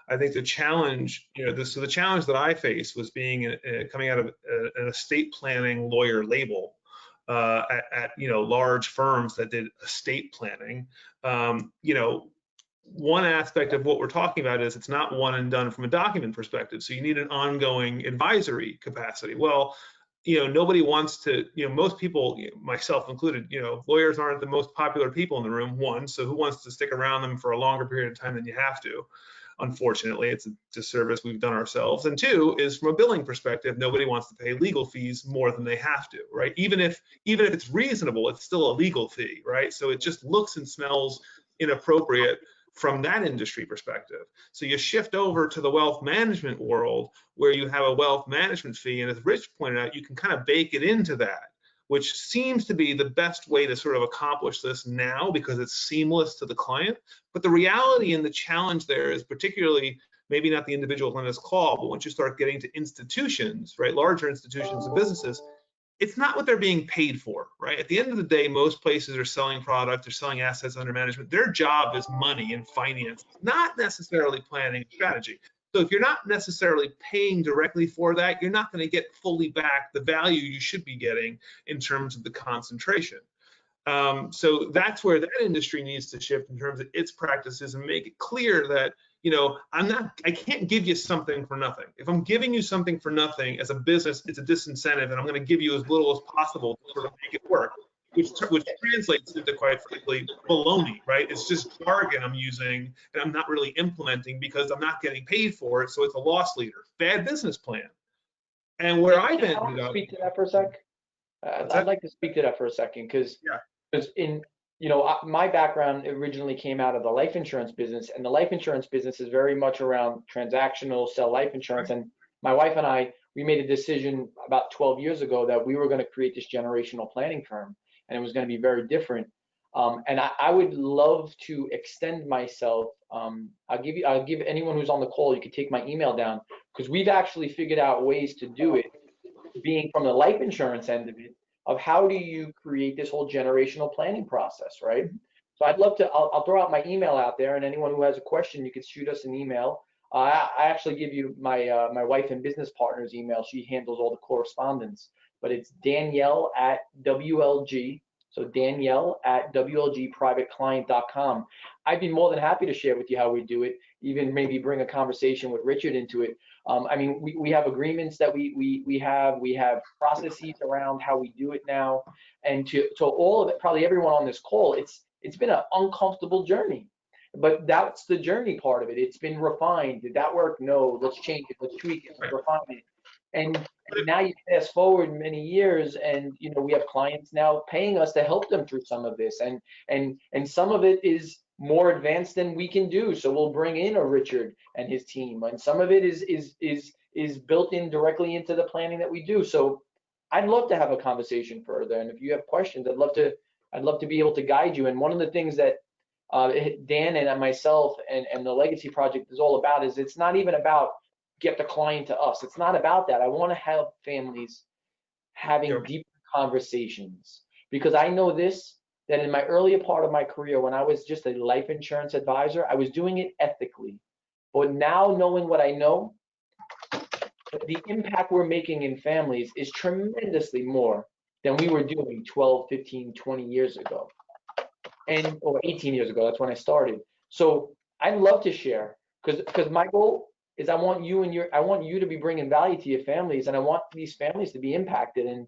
C: I think the challenge, the challenge that I faced was coming out of an estate planning lawyer label. At large firms that did estate planning, one aspect of what we're talking about is it's not one and done from a document perspective. So you need an ongoing advisory capacity. Well, nobody wants to, most people, myself included, lawyers aren't the most popular people in the room, one, so who wants to stick around them for a longer period of time than you have to? Unfortunately, it's a disservice we've done ourselves. And two is, from a billing perspective, nobody wants to pay legal fees more than they have to, right? Even if it's reasonable, it's still a legal fee, right? So it just looks and smells inappropriate from that industry perspective. So you shift over to the wealth management world where you have a wealth management fee, and as Rich pointed out, you can kind of bake it into that, which seems to be the best way to sort of accomplish this now because it's seamless to the client. But the reality and the challenge there is, particularly, maybe not the individuals on this call, but once you start getting to institutions, right, larger institutions and businesses, it's not what they're being paid for, right? At the end of the day, most places are selling product, they're selling assets under management. Their job is money and finance, not necessarily planning and strategy. So if you're not necessarily paying directly for that, you're not going to get fully back the value you should be getting in terms of the concentration. So that's where that industry needs to shift in terms of its practices and make it clear that, I can't give you something for nothing. If I'm giving you something for nothing as a business, it's a disincentive, and I'm going to give you as little as possible to sort of make it work, which translates into, quite frankly, baloney, right? It's just jargon I'm using and I'm not really implementing because I'm not getting paid for it. So it's a loss leader, bad business plan. And where I've ended up.
A: Speak to that for a sec. I'd like to speak to that for a second because in my background originally came out of the life insurance business, and the life insurance business is very much around transactional, sell life insurance. And my wife and I, we made a decision about 12 years ago that we were going to create this generational planning firm, and it was going to be very different. And I would love to extend myself. I'll give anyone who's on the call, you can take my email down, because we've actually figured out ways to do it, being from the life insurance end of it, of how do you create this whole generational planning process, right? So I'd love to, I'll throw out my email out there, and anyone who has a question, you can shoot us an email. I actually give you my my wife and business partner's email. She handles all the correspondence, but it's Danielle at WLG. So Danielle at WLGprivateclient.com. I'd be more than happy to share with you how we do it, even maybe bring a conversation with Richard into it. I mean, we have agreements that we have processes around how we do it now. And to all of it, probably everyone on this call, it's been an uncomfortable journey. But that's the journey part of it. It's been refined. Did that work? No. Let's change it. Let's tweak it. Let's refine it. And now you fast forward many years, and we have clients now paying us to help them through some of this, and some of it is more advanced than we can do. So we'll bring in a Richard and his team, and some of it is built in directly into the planning that we do. So I'd love to have a conversation further, and if you have questions, I'd love to be able to guide you. And one of the things that Dan and myself and the Legacy Project is all about is it's not even about get the client to us. It's not about that. I want to have families having deeper conversations, because I know this, that in my earlier part of my career, when I was just a life insurance advisor, I was doing it ethically. But now, knowing what I know, the impact we're making in families is tremendously more than we were doing 12, 15, 20 years ago, or 18 years ago. That's when I started. So I'd love to share, because my goal is I want you to be bringing value to your families, and I want these families to be impacted. And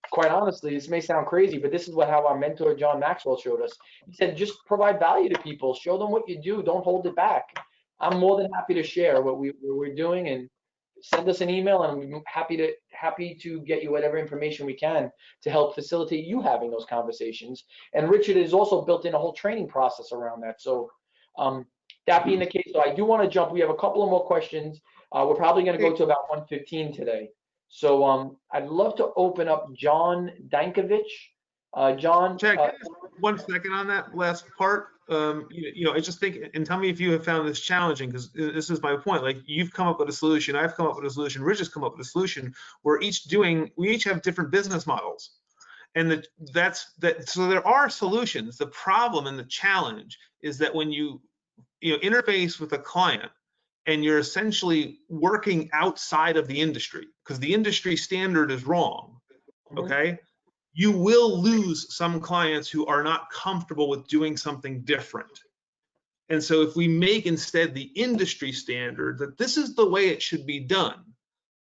A: quite honestly, this may sound crazy, but this is how our mentor John Maxwell showed us. He said, just provide value to people, show them what you do, don't hold it back. I'm more than happy to share what we're doing, and send us an email, and I'm happy to get you whatever information we can to help facilitate you having those conversations. And Richard has also built in a whole training process around that. So that being the case, so I do want to jump. We have a couple of more questions. We're probably going to go to about 1:15 today. So I'd love to open up John Dankovich. John.
C: Check 1 second on that last part. I just think, and tell me if you have found this challenging, because this is my point. Like, you've come up with a solution, I've come up with a solution, Rich has come up with a solution. We each have different business models, and so there are solutions. The problem and the challenge is that when you interface with a client and you're essentially working outside of the industry because the industry standard is wrong, okay, you will lose some clients who are not comfortable with doing something different. And so if we make instead the industry standard that this is the way it should be done,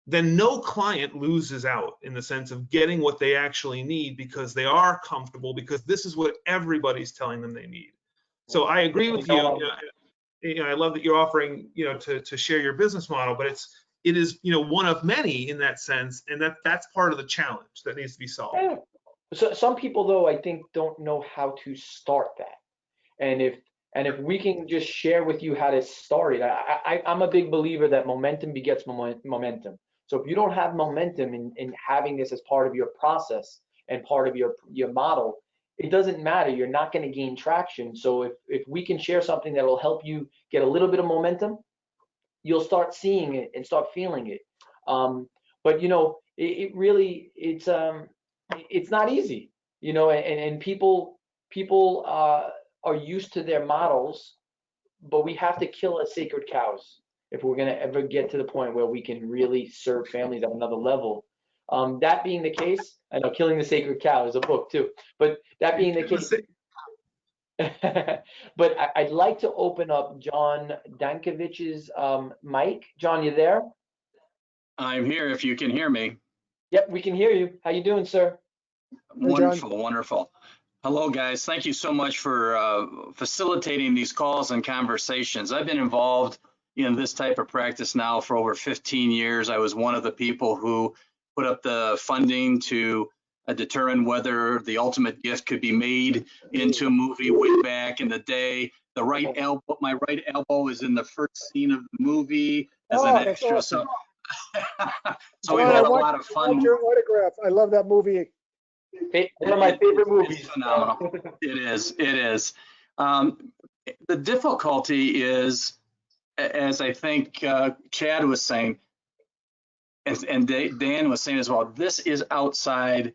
C: then no client loses out in the sense of getting what they actually need because they are comfortable, because this is what everybody's telling them they need. So I agree with you. I love that you're offering, to share your business model, but it is, one of many in that sense, and that's part of the challenge that needs to be solved.
A: Yeah. So some people though, I think, don't know how to start that. And if we can just share with you how to start it, I'm a big believer that momentum begets momentum. So if you don't have momentum in having this as part of your process and part of your model, it doesn't matter. You're not going to gain traction. So if we can share something that will help you get a little bit of momentum, you'll start seeing it and start feeling it. But it really, it's not easy, and people are used to their models, but we have to kill our sacred cows if we're going to ever get to the point where we can really serve families at another level. That being the case, I know Killing the Sacred Cow is a book too, but that being the case, but I'd like to open up John Dankovich's mic. John, you there?
E: I'm here if you can hear me.
A: Yep, we can hear you. How you doing, sir?
E: Wonderful, wonderful. Hello, guys. Thank you so much for facilitating these calls and conversations. I've been involved in this type of practice now for over 15 years. I was one of the people who put up the funding to determine whether The Ultimate Gift could be made into a movie way back in the day. My right elbow is in the first scene of the movie as an extra.
B: Awesome.
E: So we had a lot of fun.
B: Your autograph. I love that movie.
A: One of my favorite movies.
E: It's phenomenal. It is. It is. The difficulty is, as I think Chad was saying, and Dan was saying as well, this is outside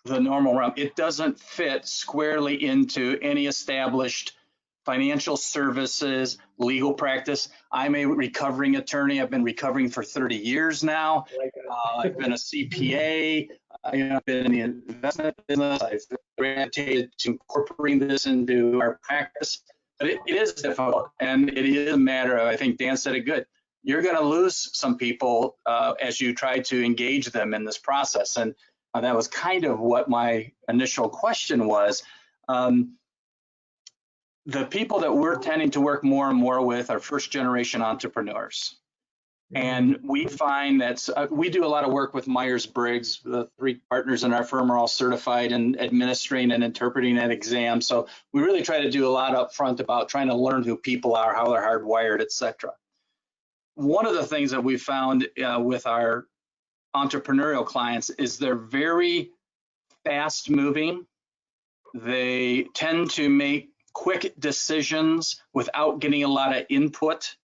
E: the normal realm. It doesn't fit squarely into any established financial services, legal practice. I'm a recovering attorney. I've been recovering for 30 years now. I've been a CPA. I've been in the investment business. I've gravitated to incorporating this into our practice. But it is difficult, and it is a matter of, I think Dan said it good, you're going to lose some people as you try to engage them in this process. And that was kind of what my initial question was. The people that we're tending to work more and more with are first generation entrepreneurs. And we find that we do a lot of work with Myers-Briggs. The 3 partners in our firm are all certified in administering and interpreting that exam. So we really try to do a lot up front about trying to learn who people are, how they're hardwired, et cetera. One of the things that we found with our entrepreneurial clients is they're very fast moving. They tend to make quick decisions without getting a lot of input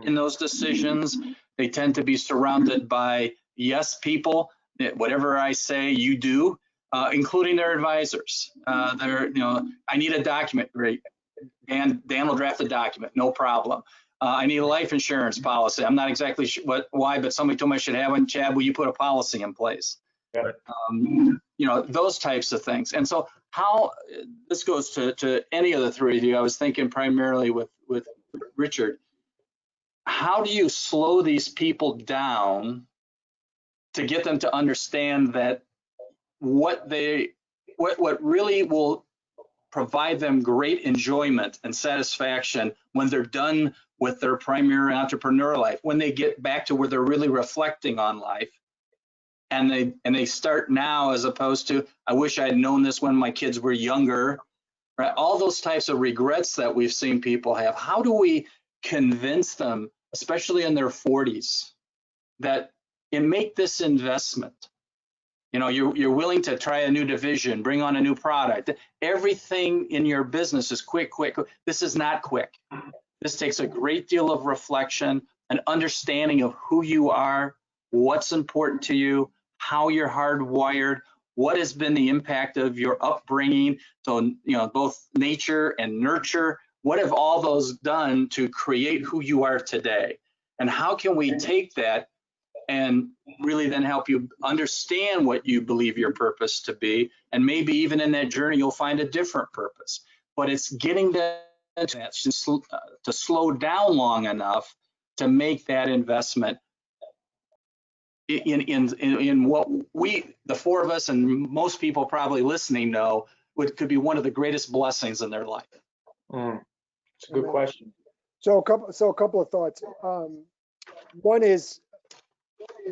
E: in those decisions. They tend to be surrounded by yes people. Whatever I say, you do, including their advisors. I need a document. Great. Dan will draft a document. No problem. I need a life insurance policy. I'm not exactly sure why, but somebody told me I should have one. Chad, will you put a policy in place?
A: Yeah.
E: Those types of things. And so how this goes to any of the 3 of you, I was thinking primarily with Richard, how do you slow these people down to get them to understand that what really will provide them great enjoyment and satisfaction when they're done with their primary entrepreneurial life, when they get back to where they're really reflecting on life, and they start now, as opposed to, I wish I had known this when my kids were younger, right? All those types of regrets that we've seen people have. How do we convince them, especially in their 40s, that make this investment? You're willing to try a new division, bring on a new product. Everything in your business is quick. This is not quick. This takes a great deal of reflection, an understanding of who you are, what's important to you, how you're hardwired, what has been the impact of your upbringing. So, both nature and nurture, what have all those done to create who you are today? And how can we take that and really then help you understand what you believe your purpose to be? And maybe even in that journey, you'll find a different purpose. But it's getting that to slow down long enough to make that investment in what the four of us and most people probably listening know, could be one of the greatest blessings in their life.
A: It's a good question.
B: So a couple of thoughts. One is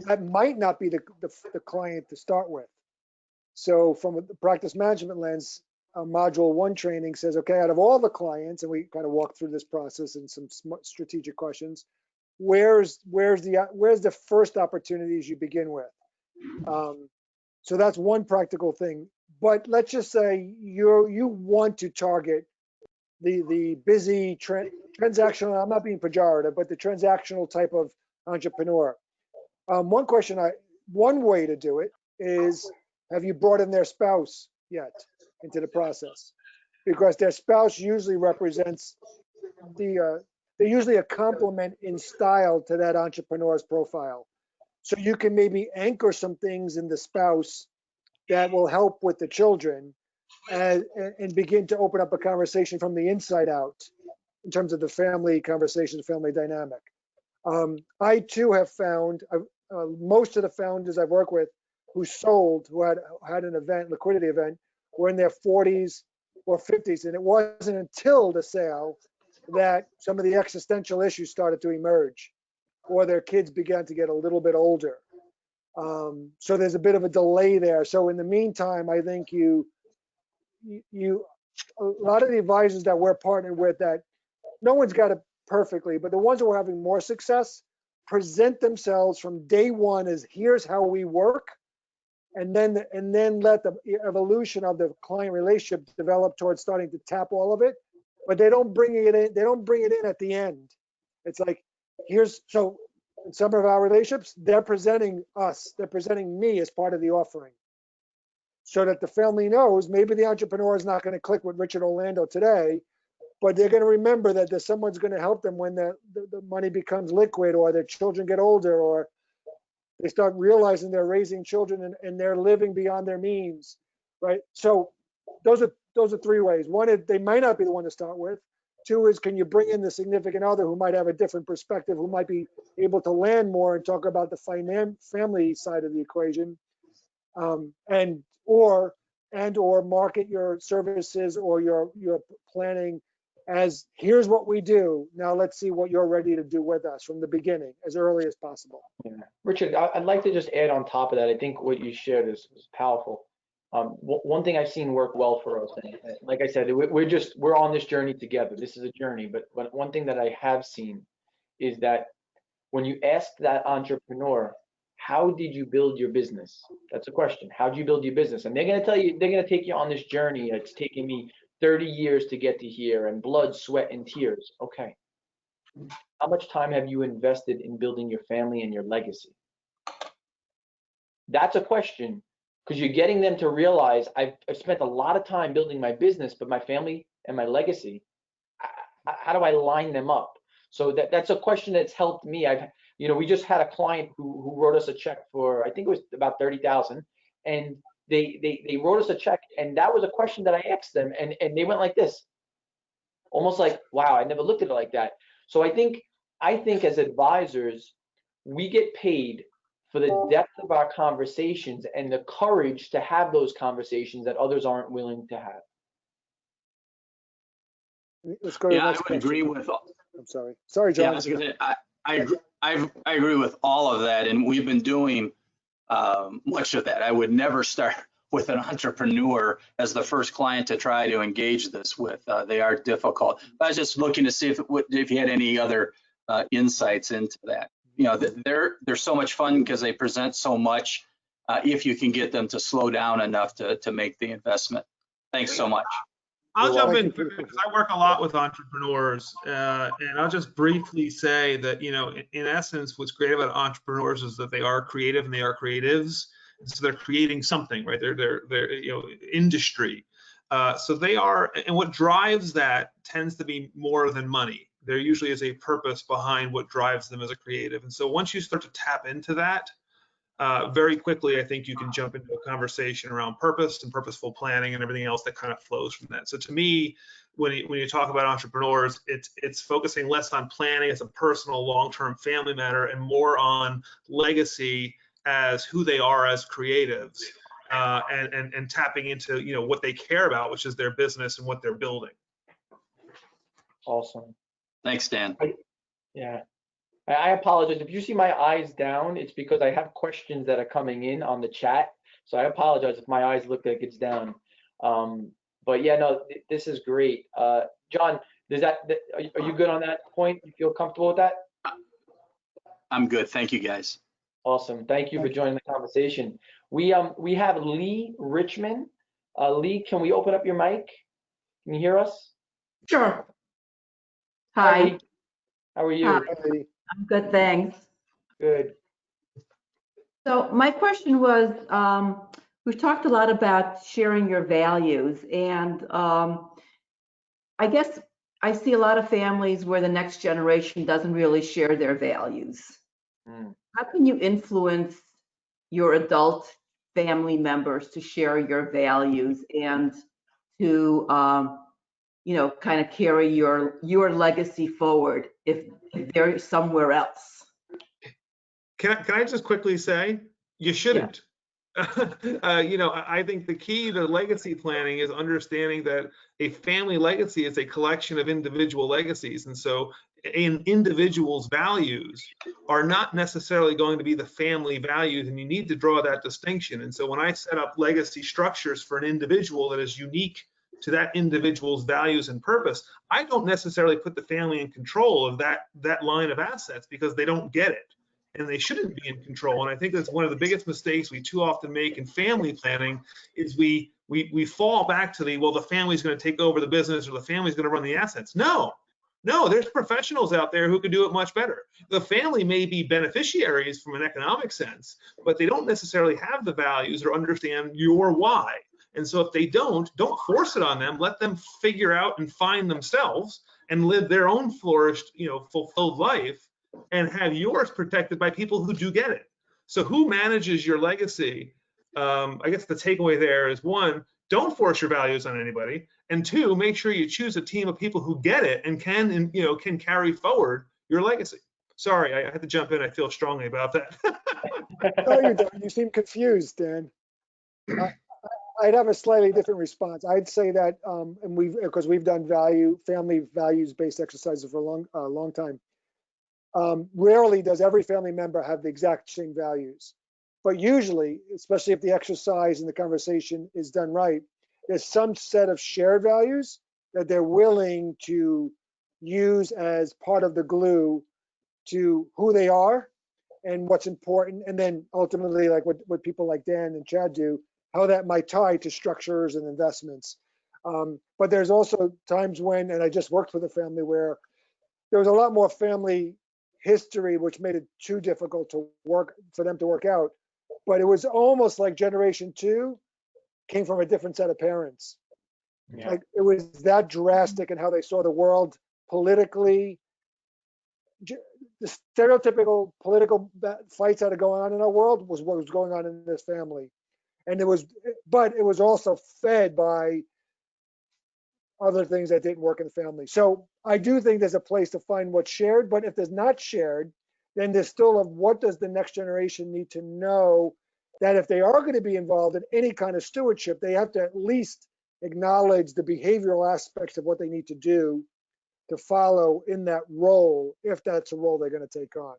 B: that might not be the client to start with. So from a practice management lens, module 1 training says, okay, out of all the clients, and we kind of walk through this process and some strategic questions, where's the first opportunities you begin with? So that's one practical thing. But let's just say you want to target the busy transactional, I'm not being pejorative, but the transactional type of entrepreneur. One way to do it is, have you brought in their spouse yet into the process? Because their spouse usually represents they're usually a complement in style to that entrepreneur's profile. So you can maybe anchor some things in the spouse that will help with the children and begin to open up a conversation from the inside out in terms of the family conversation, family dynamic. I too have found most of the founders I've worked with who had an event, liquidity event, were in their 40s or 50s, and it wasn't until the sale that some of the existential issues started to emerge, or their kids began to get a little bit older. So there's a bit of a delay there. So in the meantime, I think a lot of the advisors that we're partnered with, that no one's got it perfectly, but the ones who are having more success present themselves from day one as, here's how we work, and then let the evolution of the client relationship develop towards starting to tap all of it. But they don't bring it in. They don't bring it in at the end. It's like, so in some of our relationships, they're presenting me as part of the offering, so that the family knows maybe the entrepreneur is not going to click with Richard Orlando today, but they're going to remember that there's someone's going to help them when the money becomes liquid, or their children get older, or they start realizing they're raising children and they're living beyond their means, right? So those are 3 ways. One is they might not be the one to start with. 2 is, can you bring in the significant other who might have a different perspective, who might be able to land more and talk about the family side of the equation, and or market your services or your planning as, here's what we do. Now let's see what you're ready to do with us from the beginning, as early as possible.
A: Yeah. Richard, I'd like to just add on top of that. I think what you shared is powerful. One thing I've seen work well for us, and like I said, we're on this journey together. This is a journey, but one thing that I have seen is that when you ask that entrepreneur, how did you build your business? That's a question. How did you build your business? And they're going to tell you, they're going to take you on this journey. It's taken me 30 years to get to here, and blood, sweat, and tears. Okay. How much time have you invested in building your family and your legacy? That's a question, because you're getting them to realize, I've spent a lot of time building my business, but my family and my legacy, how do I line them up? So that's a question that's helped me. We just had a client who wrote us a check for, I think it was about $30,000, and they wrote us a check, and that was a question that I asked them, and they went like this, almost like, wow, I never looked at it like that. So I think as advisors, we get paid for the depth of our conversations and the courage to have those conversations that others aren't willing to have.
B: Let's go to the next
E: I would agree with.
B: I'm sorry. Sorry, John.
E: Yeah, I was gonna say, I agree with all of that, and we've been doing much of that. I would never start with an entrepreneur as the first client to try to engage this with. They are difficult. I was just looking to see if you had any other insights into that. They're so much fun because they present so much. If you can get them to slow down enough to make the investment. Thanks so much.
C: I'll jump in because I work a lot with entrepreneurs, and I'll just briefly say that, in essence, what's great about entrepreneurs is that they are creative and they are creatives. And so they're creating something, right? They're industry. So they are, and what drives that tends to be more than money. There usually is a purpose behind what drives them as a creative. And so once you start to tap into that, very quickly, I think you can jump into a conversation around purpose and purposeful planning and everything else that kind of flows from that. So to me, when you talk about entrepreneurs, it's focusing less on planning as a personal long-term family matter and more on legacy as who they are as creatives, and tapping into, you know, what they care about, which is their business and what they're building.
A: Awesome.
E: Thanks, Dan.
A: Yeah. I apologize. If you see my eyes down, it's because I have questions that are coming in on the chat. So I apologize if my eyes look like it's down. But yeah, no, this is great. John, are you good on that point? You feel comfortable with that?
E: I'm good. Thank you, guys.
A: Awesome. Thank you for joining the conversation. We have Lee Richmond. Lee, can we open up your mic? Can you hear us?
F: Sure.
A: Hi,
F: Hi,
A: Lee. How are you?
F: Hi.
B: Hey,
F: I'm good, thanks.
A: Good.
F: So my question was, we've talked a lot about sharing your values, and I guess I see a lot of families where the next generation doesn't really share their values.
A: Mm.
F: How can you influence your adult family members to share your values and to, you know, kind of carry your legacy forward if they're somewhere else?
C: Can I just quickly say, you shouldn't. You know, I think the key to legacy planning is understanding that a family legacy is a collection of individual legacies. And so an individual's values are not necessarily going to be the family values, and you need to draw that distinction. And so when I set up legacy structures for an individual that is unique to that individual's values and purpose, I don't necessarily put the family in control of that line of assets, because they don't get it. And they shouldn't be in control. And I think that's one of the biggest mistakes we too often make in family planning is we fall back to well, the family's going to take over the business, or the family's going to run the assets. No, there's professionals out there who can do it much better. The family may be beneficiaries from an economic sense, but they don't necessarily have the values or understand your why. And so if they don't force it on them. Let them figure out and find themselves and live their own flourished, you know, fulfilled life, and have yours protected by people who do get it. So who manages your legacy? I guess the takeaway there is, one, don't force your values on anybody, and two, make sure you choose a team of people who get it and can carry forward your legacy. Sorry, I had to jump in. I feel strongly about that.
B: no, you don't. You seem confused, Dan. I'd have a slightly different response. I'd say that, and because we've done family values-based exercises for a long time. Rarely does every family member have the exact same values, but usually, especially if the exercise and the conversation is done right, there's some set of shared values that they're willing to use as part of the glue to who they are and what's important, and then ultimately, like what people like Dan and Chad do, how that might tie to structures and investments. But there's also times when, and I just worked with a family where there was a lot more family history, which made it too difficult for them to work out. But it was almost like generation 2 came from a different set of parents.
A: Yeah.
B: Like it was that drastic in how they saw the world politically. The stereotypical political fights that are going on in our world was what was going on in this family. And it was also fed by other things that didn't work in the family. So I do think there's a place to find what's shared, but if there's not shared, then there's still what does the next generation need to know, that if they are going to be involved in any kind of stewardship, they have to at least acknowledge the behavioral aspects of what they need to do to follow in that role, if that's a role they're going to take on.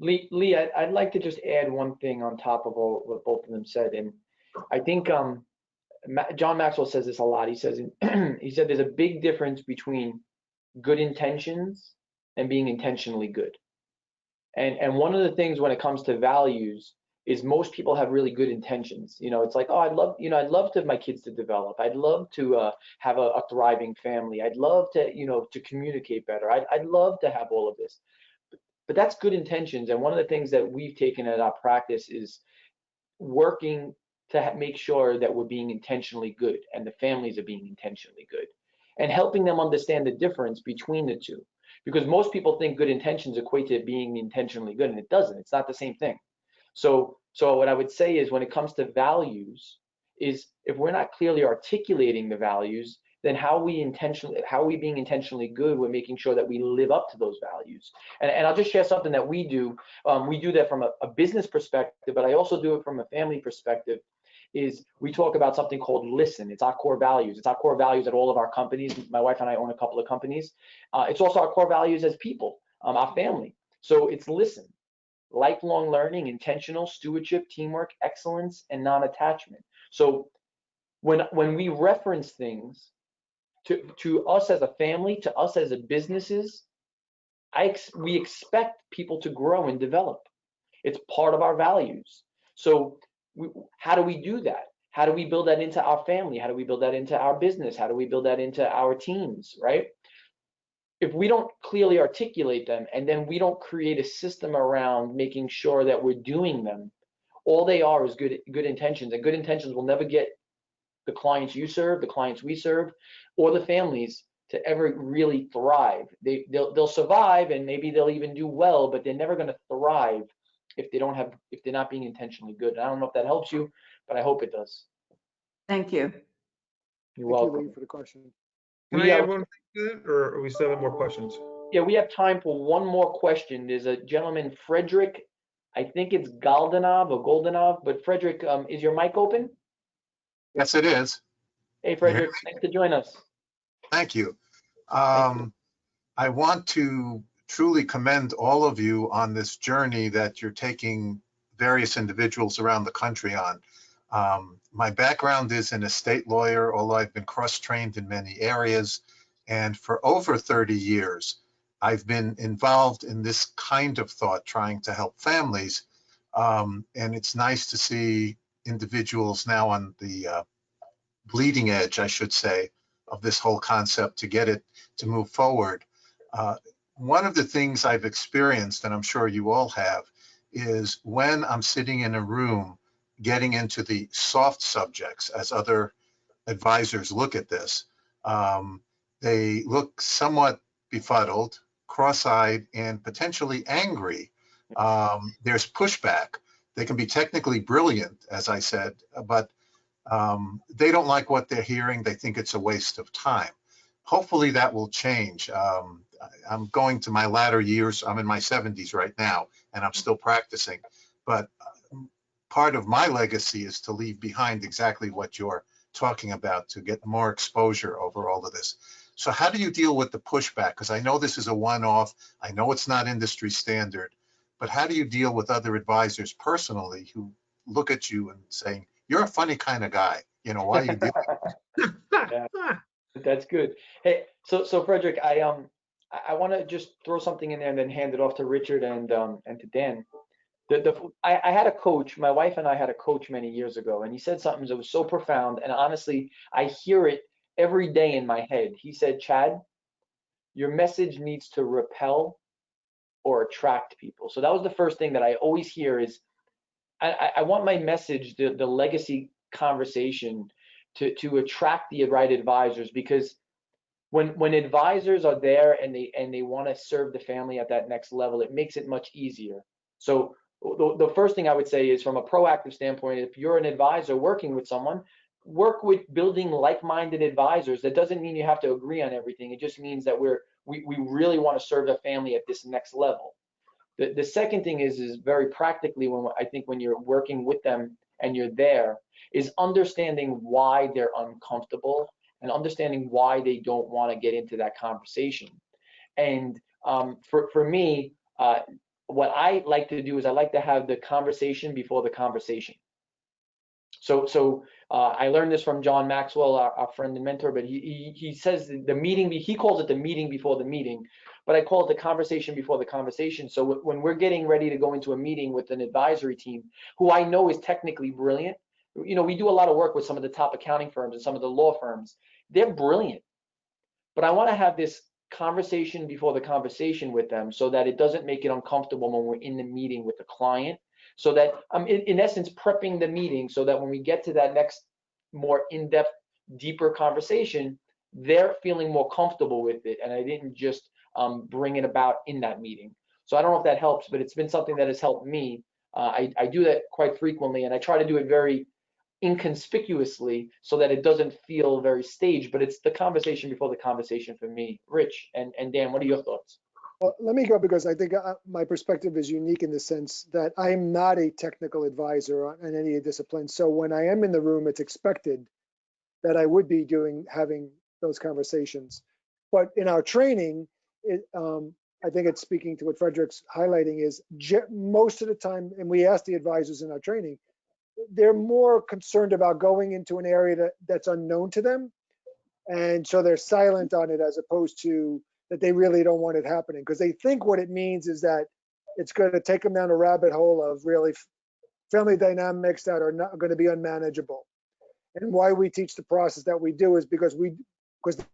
A: Lee, I'd like to just add one thing on top of what both of them said. And I think John Maxwell says this a lot. He says, he said there's a big difference between good intentions and being intentionally good. And one of the things when it comes to values is most people have really good intentions. You know, it's like, oh, I'd love to have my kids to develop. I'd love to have a thriving family. I'd love to, to communicate better. I'd love to have all of this. But that's good intentions. And one of the things that we've taken at our practice is working to make sure that we're being intentionally good and the families are being intentionally good, and helping them understand the difference between the two. Because most people think good intentions equate to being intentionally good, and it doesn't. It's not the same thing. So what I would say is, when it comes to values, is if we're not clearly articulating the values, then how are we being intentionally good with making sure that we live up to those values? And I'll just share something that we do. We do that from a business perspective, but I also do it from a family perspective. Is we talk about something called listen. It's our core values. It's our core values at all of our companies. My wife and I own a couple of companies. It's also our core values as people, our family. So it's listen, lifelong learning, intentional stewardship, teamwork, excellence, and non-attachment. So when we reference things to us as a family, to us as a businesses, we expect people to grow and develop. It's part of our values. So how do we do that? How do we build that into our family? How do we build that into our business? How do we build that into our teams, right? If we don't clearly articulate them and then we don't create a system around making sure that we're doing them, all they are is good intentions, and good intentions will never get the clients you serve, the clients we serve, or the families to ever really thrive. They'll survive, and maybe they'll even do well, but they're never going to thrive if they're not being intentionally good. And I don't know if that helps you, but I hope it does.
F: Thank you.
A: You're
B: Thank
A: welcome.
B: you, Lee, for the question.
C: Can
A: We
C: I
A: are-
C: add one thing to that, or we still have more questions?
A: Yeah, we have time for one more question. There's a gentleman, Frederick, I think it's Goldenov, but Frederick, is your mic open?
G: Yes, it is.
A: Hey, Frederick, thanks to join us.
G: Thank you.
A: Thank you.
G: I want to truly commend all of you on this journey that you're taking various individuals around the country on. My background is an estate lawyer, although I've been cross-trained in many areas. And for over 30 years, I've been involved in this kind of thought, trying to help families. And it's nice to see individuals now on the bleeding edge, I should say, of this whole concept to get it to move forward. One of the things I've experienced, and I'm sure you all have, is when I'm sitting in a room getting into the soft subjects as other advisors look at this, they look somewhat befuddled, cross-eyed, and potentially angry. There's pushback. They can be technically brilliant, as I said, but they don't like what they're hearing. They think it's a waste of time. Hopefully that will change. I'm going to my latter years. I'm in my 70s right now, and I'm still practicing. But part of my legacy is to leave behind exactly what you're talking about, to get more exposure over all of this. So how do you deal with the pushback? Because I know this is a one-off. I know it's not industry standard. But how do you deal with other advisors personally who look at you and saying, you're a funny kind of guy, you know, why are you doing
A: Yeah, that's good. Hey, so Frederick, I want to just throw something in there and then hand it off to Richard and to Dan. I had a coach, my wife and I had a coach many years ago, and he said something that was so profound, and honestly, I hear it every day in my head. He said, Chad, your message needs to repel or attract people. So that was the first thing that I always hear is, I want my message, the legacy conversation, to attract the right advisors, because when advisors are there and they want to serve the family at that next level, it makes it much easier. So the first thing I would say is, from a proactive standpoint, if you're an advisor working with someone, work with building like-minded advisors. That doesn't mean you have to agree on everything. It just means that we really want to serve the family at this next level. The second thing is very practically, when you're working with them and you're there, is understanding why they're uncomfortable and understanding why they don't want to get into that conversation. And for me, what I like to do is I like to have the conversation before the conversation. So I learned this from John Maxwell, our friend and mentor, but he says the meeting, he calls it the meeting before the meeting, but I call it the conversation before the conversation. So when we're getting ready to go into a meeting with an advisory team who I know is technically brilliant, you know, we do a lot of work with some of the top accounting firms and some of the law firms. They're brilliant, but I want to have this conversation before the conversation with them so that it doesn't make it uncomfortable when we're in the meeting with the client. So that I'm in essence prepping the meeting so that when we get to that next more in-depth, deeper conversation, they're feeling more comfortable with it, and I didn't just bring it about in that meeting. So I don't know if that helps, but it's been something that has helped me. I do that quite frequently, and I try to do it very inconspicuously so that it doesn't feel very staged, but it's the conversation before the conversation for me. Rich and Dan, what are your thoughts?
B: Well, let me go because I think my perspective is unique in the sense that I am not a technical advisor in any discipline. So when I am in the room, it's expected that I would be having those conversations. But in our training, I think it's speaking to what Frederick's highlighting is most of the time, and we ask the advisors in our training, they're more concerned about going into an area that's unknown to them. And so they're silent on it as opposed to that they really don't want it happening because they think what it means is that it's going to take them down a rabbit hole of really family dynamics that are not going to be unmanageable. And why we teach the process that we do is because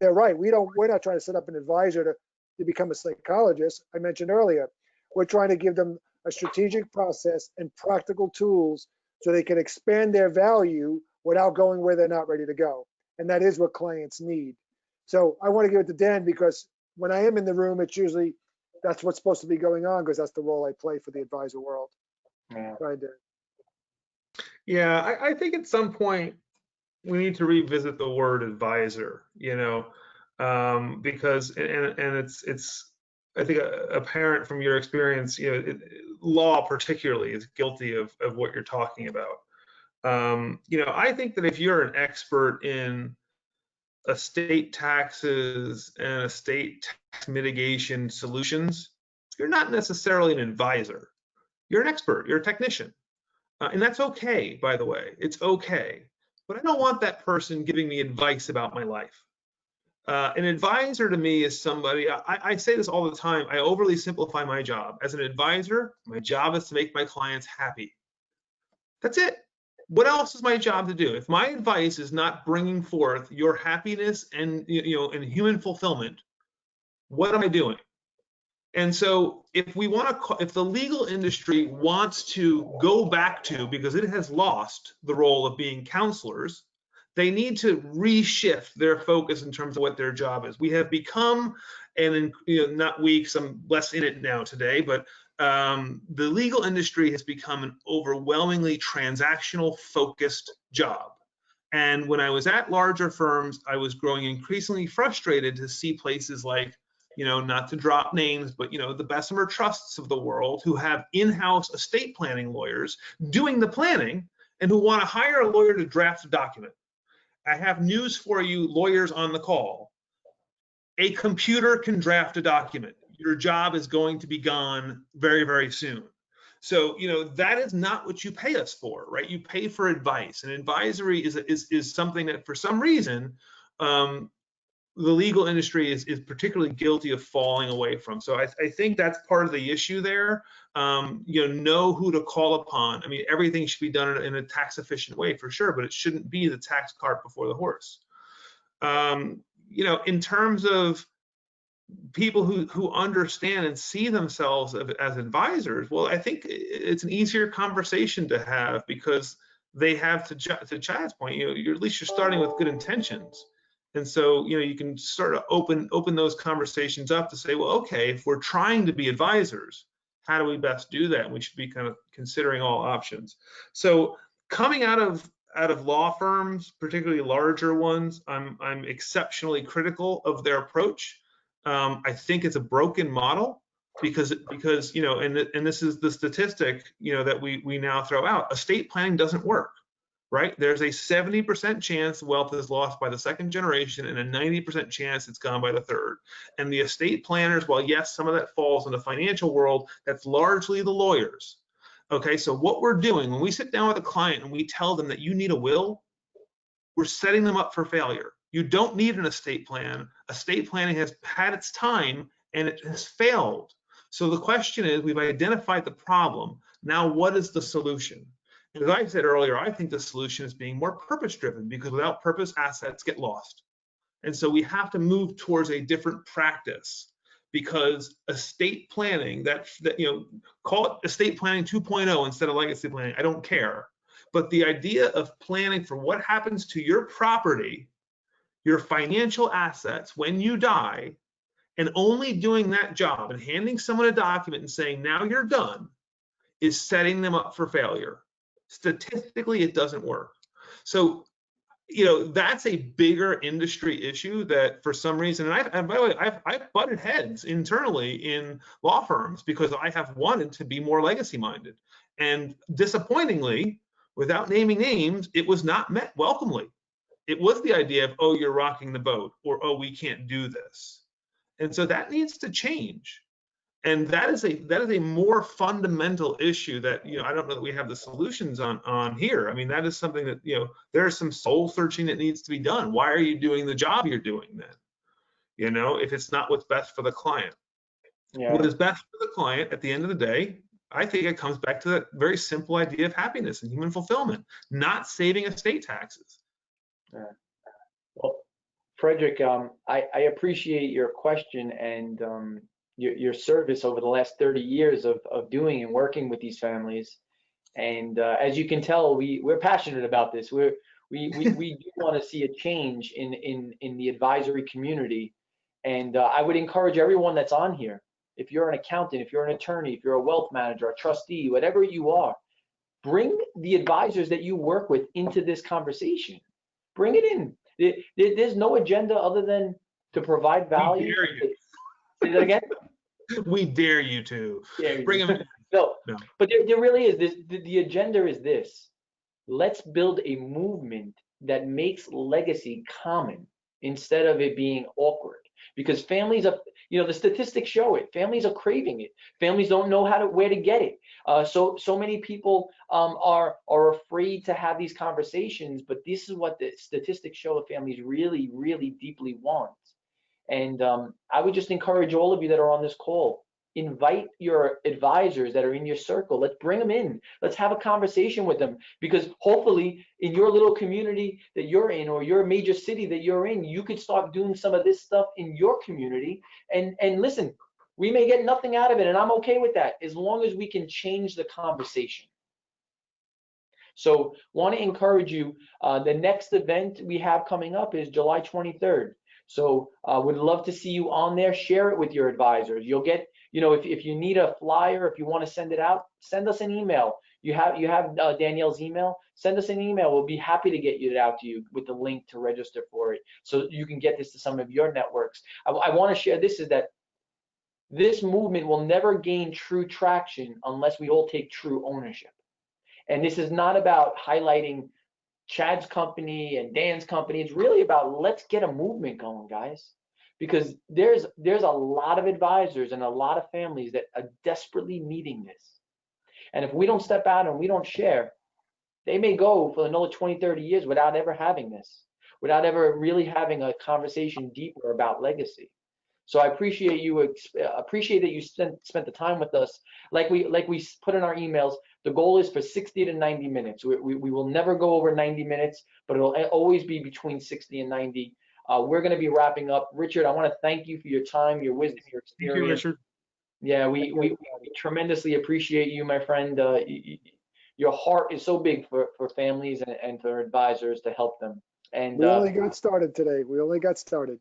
B: they're right. We're not trying to set up an advisor to become a psychologist. I mentioned earlier, we're trying to give them a strategic process and practical tools so they can expand their value without going where they're not ready to go. And that is what clients need. So I want to give it to Dan because when I am in the room, it's usually that's what's supposed to be going on because that's the role I play for the advisor world.
A: Yeah.
B: Go ahead, Dan.
C: Yeah, I think at some point we need to revisit the word advisor, because it's I think apparent from your experience, law particularly is guilty of what you're talking about. I think that if you're an expert in estate taxes and estate tax mitigation solutions, you're not necessarily an advisor. You're an expert, you're a technician. And that's okay, by the way, it's okay. But I don't want that person giving me advice about my life. An advisor to me is somebody, I say this all the time, I overly simplify my job. As an advisor, my job is to make my clients happy. That's it. What else is my job to do? If my advice is not bringing forth your happiness and and human fulfillment, what am I doing? And so if the legal industry wants to go back to, because it has lost the role of being counselors, they need to reshift their focus in terms of what their job is. We have become, and not we, because I'm less in it now today, but the legal industry has become an overwhelmingly transactional focused job. And when I was at larger firms, I was growing increasingly frustrated to see places like, not to drop names, but the Bessemer Trusts of the world, who have in-house estate planning lawyers doing the planning and who want to hire a lawyer to draft a document. I have news for you, lawyers on the call. A computer can draft a document. Your job is going to be gone very, very soon. So, that is not what you pay us for, right? You pay for advice, and advisory is something that for some reason, the legal industry is particularly guilty of falling away from. So I think that's part of the issue there. Know who to call upon. I mean, everything should be done in a tax efficient way for sure, but it shouldn't be the tax cart before the horse. In terms of people who understand and see themselves as advisors, well, I think it's an easier conversation to have because they have, to Chad's point, at least you're starting with good intentions. And so, you can sort of open those conversations up to say, well, okay, if we're trying to be advisors, how do we best do that? And we should be kind of considering all options. So coming out of law firms, particularly larger ones, I'm exceptionally critical of their approach. I think it's a broken model because and this is the statistic, that we now throw out. Estate planning doesn't work. Right? There's a 70% chance wealth is lost by the second generation and a 90% chance it's gone by the third. And the estate planners, while yes, some of that falls in the financial world, that's largely the lawyers. Okay, so what we're doing when we sit down with a client and we tell them that you need a will, we're setting them up for failure. You don't need an estate plan. Estate planning has had its time and it has failed. So the question is, we've identified the problem. Now, what is the solution? As I said earlier, I think the solution is being more purpose-driven because without purpose, assets get lost. And so we have to move towards a different practice because estate planning, call it estate planning 2.0 instead of legacy planning, I don't care. But the idea of planning for what happens to your property, your financial assets when you die, and only doing that job and handing someone a document and saying, now you're done, is setting them up for failure. Statistically, it doesn't work. So, that's a bigger industry issue that for some reason, and by the way, I've butted heads internally in law firms because I have wanted to be more legacy minded. And disappointingly, without naming names, it was not met welcomely. It was the idea of, oh, you're rocking the boat, or, oh, we can't do this. And so that needs to change. And that is a more fundamental issue that, I don't know that we have the solutions on here. I mean, that is something that, there's some soul searching that needs to be done. Why are you doing the job you're doing then? If it's not what's best for the client.
A: Yeah.
C: What is best for the client at the end of the day, I think it comes back to that very simple idea of happiness and human fulfillment, not saving estate taxes.
A: Yeah. Well, Frederick, I appreciate your question and your service over the last 30 years of doing and working with these families. And as you can tell, we're passionate about this. We do want to see a change in the advisory community. And I would encourage everyone that's on here, if you're an accountant, if you're an attorney, if you're a wealth manager, a trustee, whatever you are, bring the advisors that you work with into this conversation. Bring it in. There's no agenda other than to provide value.
C: We dare you.
A: Say that again?
C: We dare you to. Bring them in.
A: No,
C: No.
A: but there really is this. The agenda is this. Let's build a movement that makes legacy common instead of it being awkward. Because families are, the statistics show it. Families are craving it. Families don't know where to get it. So many people are afraid to have these conversations. But this is what the statistics show that families really, really deeply want. And I would just encourage all of you that are on this call, invite your advisors that are in your circle. Let's bring them in. Let's have a conversation with them, because hopefully in your little community that you're in, or your major city that you're in, you could start doing some of this stuff in your community. And listen, we may get nothing out of it, and I'm okay with that, as long as we can change the conversation. So want to encourage you, the next event we have coming up is July 23rd. So would love to see you on there. Share it with your advisors. You'll get, if you need a flyer, if you want to send it out, send us an email. You have Danielle's email. Send us an email. We'll be happy to get it out to you with the link to register for it, so you can get this to some of your networks. I want to share this, is that this movement will never gain true traction unless we all take true ownership. And this is not about highlighting Chad's company and Dan's company. It's really about, let's get a movement going, guys, because there's a lot of advisors and a lot of families that are desperately needing this. And if we don't step out and we don't share, they may go for another 20, 30 years without ever having this, without ever really having a conversation deeper about legacy. So I appreciate that you spent the time with us. Like we put in our emails, the goal is for 60 to 90 minutes. We will never go over 90 minutes, but it'll always be between 60 and 90. We're going to be wrapping up. Richard, I want to thank you for your time, your wisdom, your experience.
C: Thank you, Richard.
A: Yeah, we tremendously appreciate you, my friend. Your heart is so big for families and for advisors to help them. And
B: we only got started today. We only got started.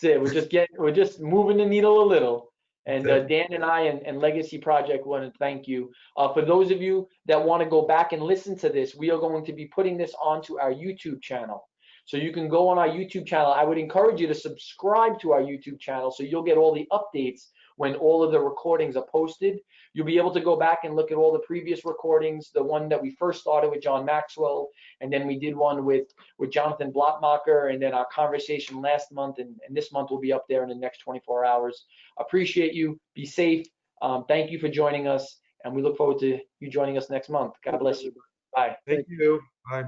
A: That's it. We're just moving the needle a little. And Dan and I and Legacy Project want to thank you. For those of you that want to go back and listen to this, we are going to be putting this onto our YouTube channel. So you can go on our YouTube channel. I would encourage you to subscribe to our YouTube channel so you'll get all the updates when all of the recordings are posted. You'll be able to go back and look at all the previous recordings, the one that we first started with John Maxwell, and then we did one with Jonathan Blottmacher, and then our conversation last month, and this month will be up there in the next 24 hours. Appreciate you. Be safe. Thank you for joining us, and we look forward to you joining us next month. God bless you. Bye.
C: Thank you. Bye.